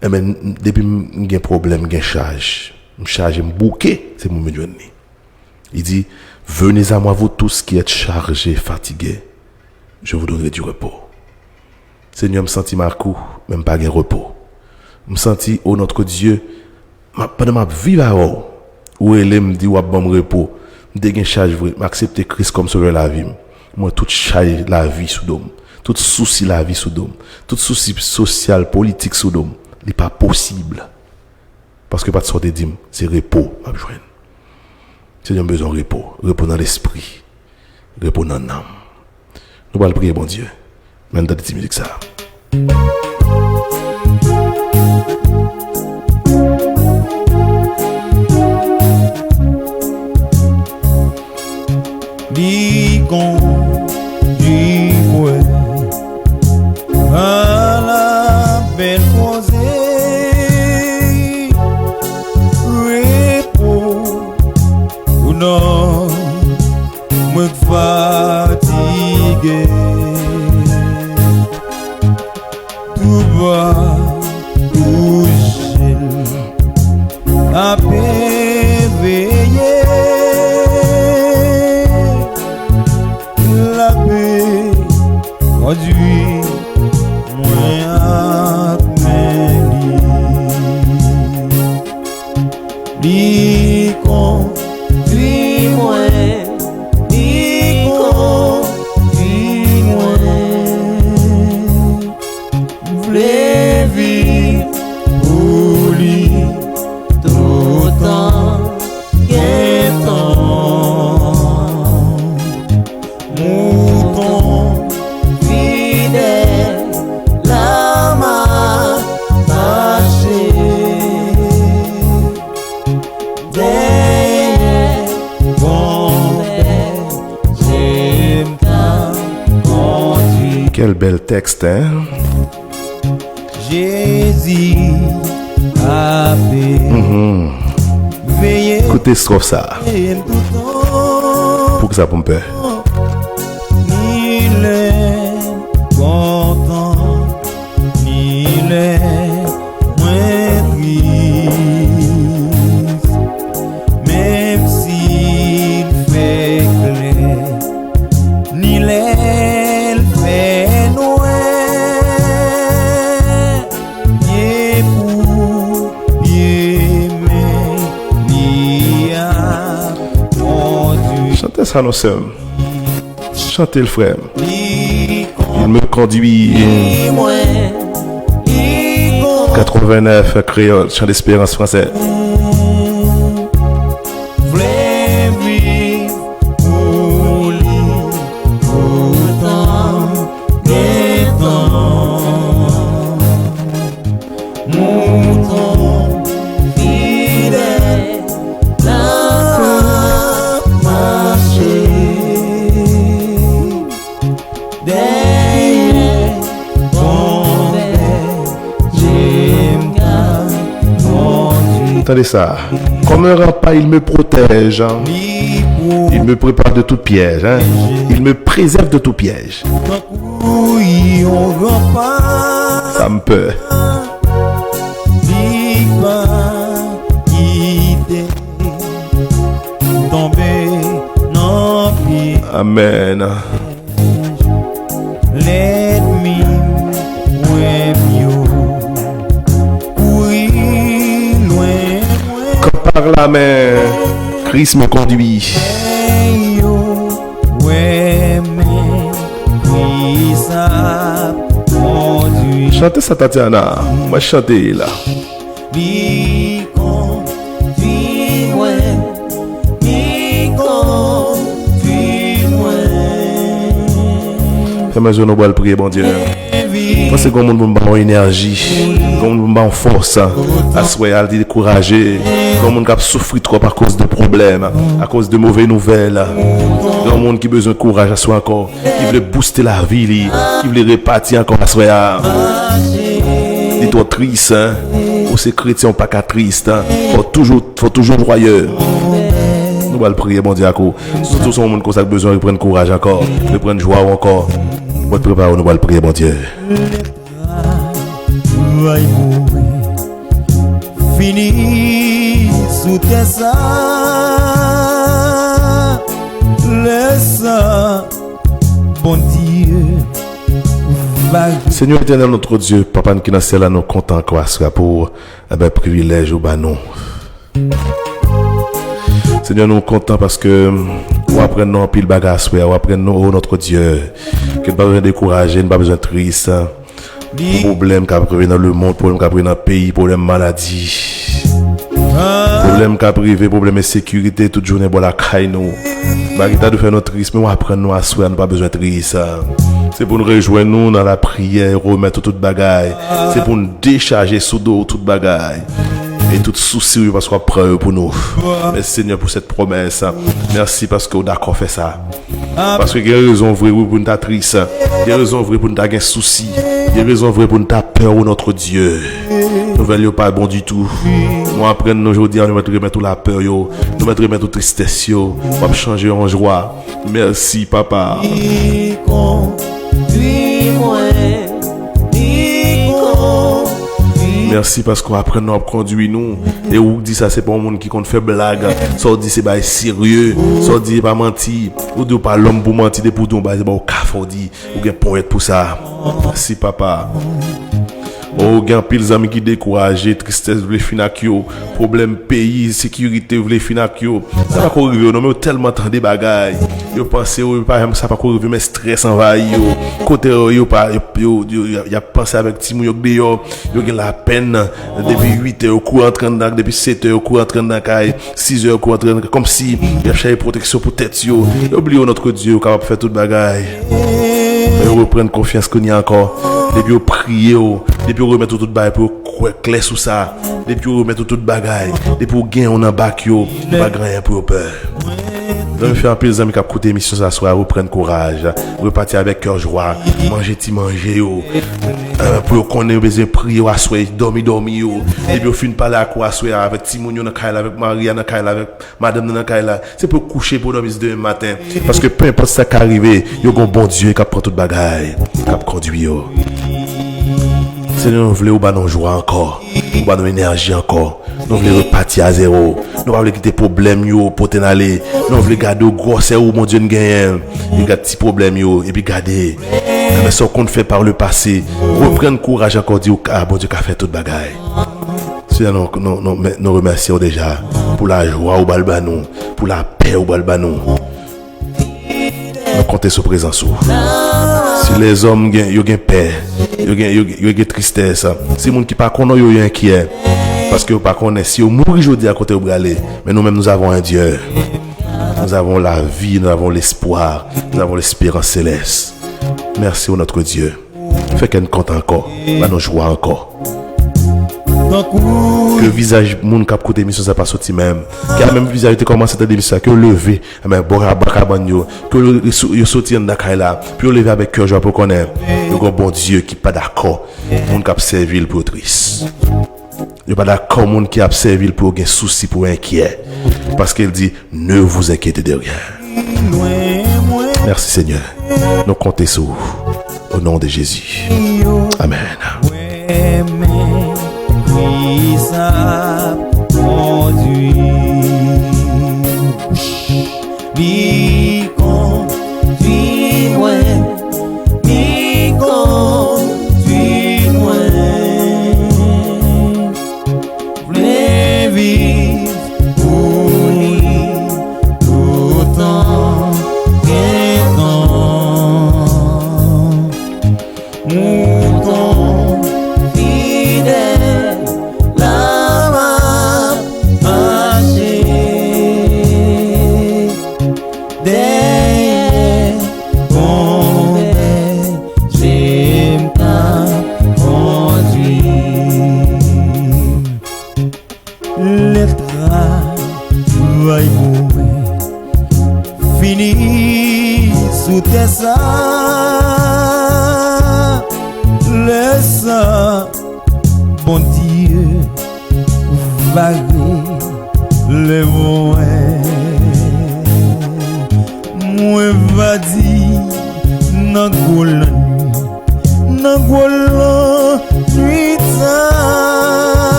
depuis j'ai un problème, j'ai charge, me charge me bouquet, c'est mon me. Il dit venez à moi vous tous qui êtes chargés, fatigués. Je vous donnerai du repos. Seigneur, me senti ma coup, même pas de repos. Me senti, oh notre Dieu, pendant ma vie à haut, où elle me dit, ou à bon repos, me dégaine charge, m'accepter Christ comme sauveur la vie. Moi, toute charge la vie sous dôme, tout souci la vie sous dôme, tout souci social, politique sous dôme, n'est pas possible. Parce que pas de sorte de dîme, c'est repos, ma joine. Seigneur, besoin de repos, repos dans l'esprit, repos dans l'âme. Nous allons prier, bon Dieu. Maintenant, de musique ça.
Digon, dis-moi, à la belle posée, repos, ou non, me fatigué. Tout bas, tout gel, à veiller. La paix conduit moins à m'aider. Conduit moins. V'lez vivre pour lui tout temps qu'est
texte, hein?
Jésus a veillé
Écoutez strophe ça.
tout temps.
Pour que ça pompe.
Il est content, il est moins triste, même s'il fait clair, ni l'aile fait noir, ni pour ni mais ni à conduire.
Chantez ça, nous sommes. Chantez le frère. Il me conduit. 89 créole, chant d'espérance français. Attendez ça. Comme un rempart, il me protège. Hein. Il me prépare de tout piège. Hein. Il me préserve de tout piège. Ça me peut. Amen. Par la main, Christ me conduit. Chantez ça, Tatiana. Moi, chantez là. Fais-moi je nous bois le prier, bon Dieu. Parce que comme on a énergie, comme on a force, à souhaiter décourager, comme on a souffert trop à cause de problèmes, à cause de mauvaises nouvelles, comme monde qui a besoin de courage à soi encore, qui veut booster la vie, qui veut répartir encore à soi. Dis-toi triste, hein? Ou c'est chrétien pas qu'à triste, hein? Faut toujours joyeux. Nous allons prier, bon Dieu, surtout si on a besoin de prendre courage encore, de prendre joie encore. Nous allons préparer, nous allons prier, bon Dieu.
Fini sous tes ça, laisse bon Dieu.
Seigneur éternel, notre Dieu, Papa, qui n'a cela, nous comptons encore pour un privilège au banon. Seigneur, nous comptons parce que nous apprenons pile bagasse, nous apprenons notre Dieu, qu'il n'y a pas besoin de décourager, pas besoin de triste. Problème qui a privé dans le monde, problème qui a privé dans le pays, problème maladie, problème qui a privé, problème de sécurité, toute journée pour la caille nous. Bagita de faire notre triste, mais on apprend nous à soi, nous pas besoin de triste. C'est pour nous rejoindre nous dans la prière, remettre toute bagaille. C'est pour nous décharger sous dos toute bagaille. Et tout souci parce qu'on prend pour nous. Merci Seigneur pour cette promesse. Merci parce que vous d'accord fait ça. Parce que il y a raison vraie pour nous triste. Il y a raison vraie pour nous avoir souci. Il y a raison vraie pour nous avoir peur de notre Dieu. Nous ne voulons pas bon du tout. Nous apprenons aujourd'hui à nous mettre toute la peur, nous mettre toute tristesse, nous va changer en joie. Merci papa. Merci parce qu'on apprend nous à conduire nous. Et où dit ça, c'est pas un monde qui compte faire blague. Ça dit c'est pas sérieux. Ça dit pas mentir. Ou dit pas l'homme pour mentir, pour tout, c'est pas au café, dit. Ou bien poète pour ça. Merci papa. Oh, il y a pile amis qui découragent, tristesse voulait finir avec yo, problème pays, sécurité voulait finir avec yo. Ça va pas arriver, non mais tellement tant de bagailles. Yo pensé pas ça va pas arriver mais stress envahit yo. Côté yo pas yo y a pensé avec Timou yo dehors, yo gen la peine depuis 8h au cours entraîner dans depuis 7h au cours entraîner dans caille, 6h au cours entraîner comme si y a cherché protection pour tête yo. Oubliez notre Dieu capable faire toute bagaille. Et reprendre confiance qu'on y a encore. Depuis vous priez, depuis vous remettez tout bagaille pour clair sous ça, depuis vous remettez tout bagaille, depuis vous gagnez on en bac yo, pas grand pour peur. Je fais un peu les amis qui ont écouté l'émission ce soir, reprendre courage, repartir avec cœur joie, manger, pour qu'on ait besoin de prier, asseoir, dormir, et puis au fin parler à quoi asseoir avec Timon dans Kaila, avec Maria dans Kaila, avec Madame dans Kaila, c'est pour coucher pour dormir demain matin, parce que peu importe ce qui arrive, il y a un bon Dieu qui prend toute bagaille, qui conduit. Seigneur, nous voulons nous joie encore, nous voulons énergie encore. Nous voulons repartir à zéro. Nous voulons quitter les problèmes pour aller. Nous voulons garder au gros où mon Dieu nous gagne. Il y a des petits problèmes et puis garder. Mais ce qu'on fait par le passé, reprendre courage encore dire ah bon Dieu qui a fait toute bagaille. Seigneur, nous remercions déjà pour la joie au balbanou, pour la paix au balbanou. Nous comptons sur présence. Si les hommes ont paix, ils ont tristesse, si les gens qui ne pas connaissent, ils sont inquiets. Parce que pas connaît si on mourit aujourd'hui à côté de Bralé, mais nous-mêmes nous avons un Dieu. Nous avons la vie, nous avons l'espoir, nous avons l'espérance céleste. Merci à notre Dieu. Fait qu'elle compte encore, va nous jouer encore. Que le visage moun k'ap koute émission ça pas sorti même. Que même visage te commence cette émission que lever, mais barabanyo, que yo sorti en dakay là, puis lever avec cœur joie pour connaître le bon Dieu qui pas d'accord, moun k'ap servir pour triste. Il n'y a pas d'accord monde qui a servi pour un souci, pour inquiet. Parce qu'il dit, ne vous inquiétez de rien. Merci Seigneur. Nous comptons sur vous. Au nom de Jésus. Amen.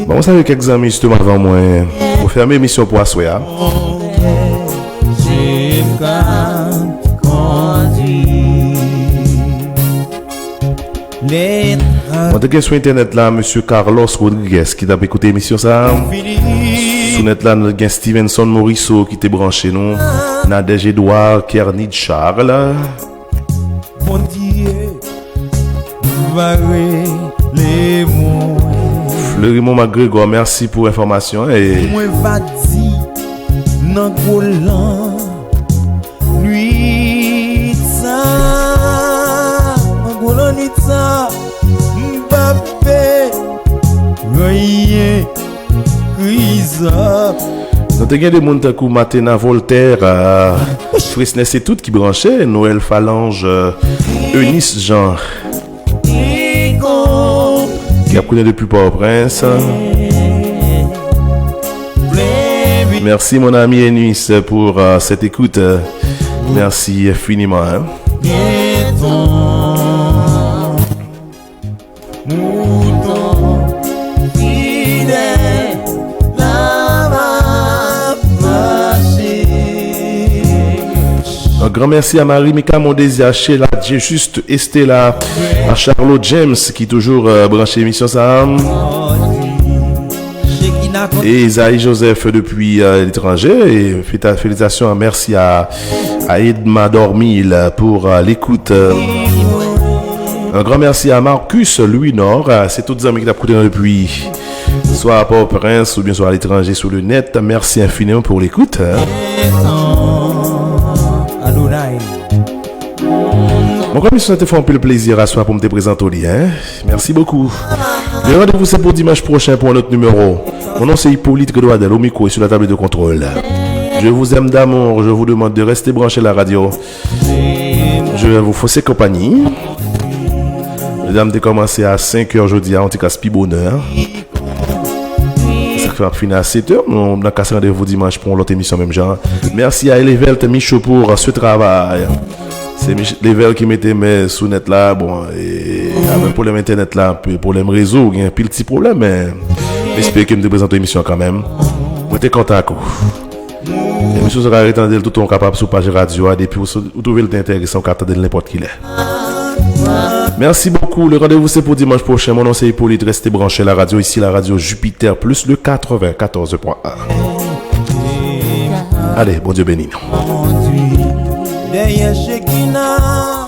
Bon, ça fait quelques amis justement avant moi pour faire mes missions pour Assoya. On a sur internet là, monsieur Carlos Rodriguez qui t'a écouté l'émission ça. Sur net là, nous avons Stevenson Morisseau qui t'est branché nous. Nadège Edouard, Kernid Charles.
Bon Dieu, les mots.
Fleurimont Magrégoire, merci pour l'information. Et...
moi va dire, nan golan, lui ça, nan golan ni ça, Mbappé, rien, Griza.
Nous avons des gens qui Matena Voltaire, Fresnes c'est tout qui branchait, Noël Phalange, Eunice Jean. Qui a connu depuis Port-au-Prince. Merci mon ami Eunice pour cette écoute. Merci infiniment. Hein? grand merci à Marie-Mika Mondesi, à Sheila, Juste, Estella, à Charlotte James qui toujours branché l'émission ça. Et Isaïe Joseph depuis l'étranger. Et félicitations, merci à Edma Dormil pour l'écoute. Un grand merci à Marcus Louis Nord. C'est tous les amis qui t'ont écouté depuis soit à Port-au-Prince ou bien soit à l'étranger sur le net. Merci infiniment pour l'écoute. Mon grand monsieur, ça te fait un peu le plaisir à soi pour me te présenter au lien. Merci beaucoup. Le rendez-vous c'est pour dimanche prochain pour un autre numéro. Mon nom c'est Hippolyte Redouadel au micro et sur la table de contrôle. Je vous aime d'amour. Je vous demande de rester branché à la radio. Je vais vous fausser compagnie. Mesdames, de commencer à 5h aujourd'hui, en tout cas, c'est bonheur. Ça fait finir à 7h. On a cassé rendez-vous dimanche pour l'autre émission, même genre. Merci à Elevelt Michaud pour ce travail. C'est Elevelt qui mettait mes sous net là. Bon, et un problème internet là, un problème réseau, il y a un petit problème, mais j'espère que nous te présentons l'émission quand même. Vous êtes content à coup. L'émission sera arrêtée tout le temps capable sur page radio. Et puis vous trouvez le intéressant quand de n'importe qui l'est. Merci beaucoup. Le rendez-vous c'est pour dimanche prochain. Mon nom c'est Hippolyte. Restez branchés à la radio. Ici la radio Jupiter plus le 94.1. Allez, bon Dieu béni.
Derrière Shekina.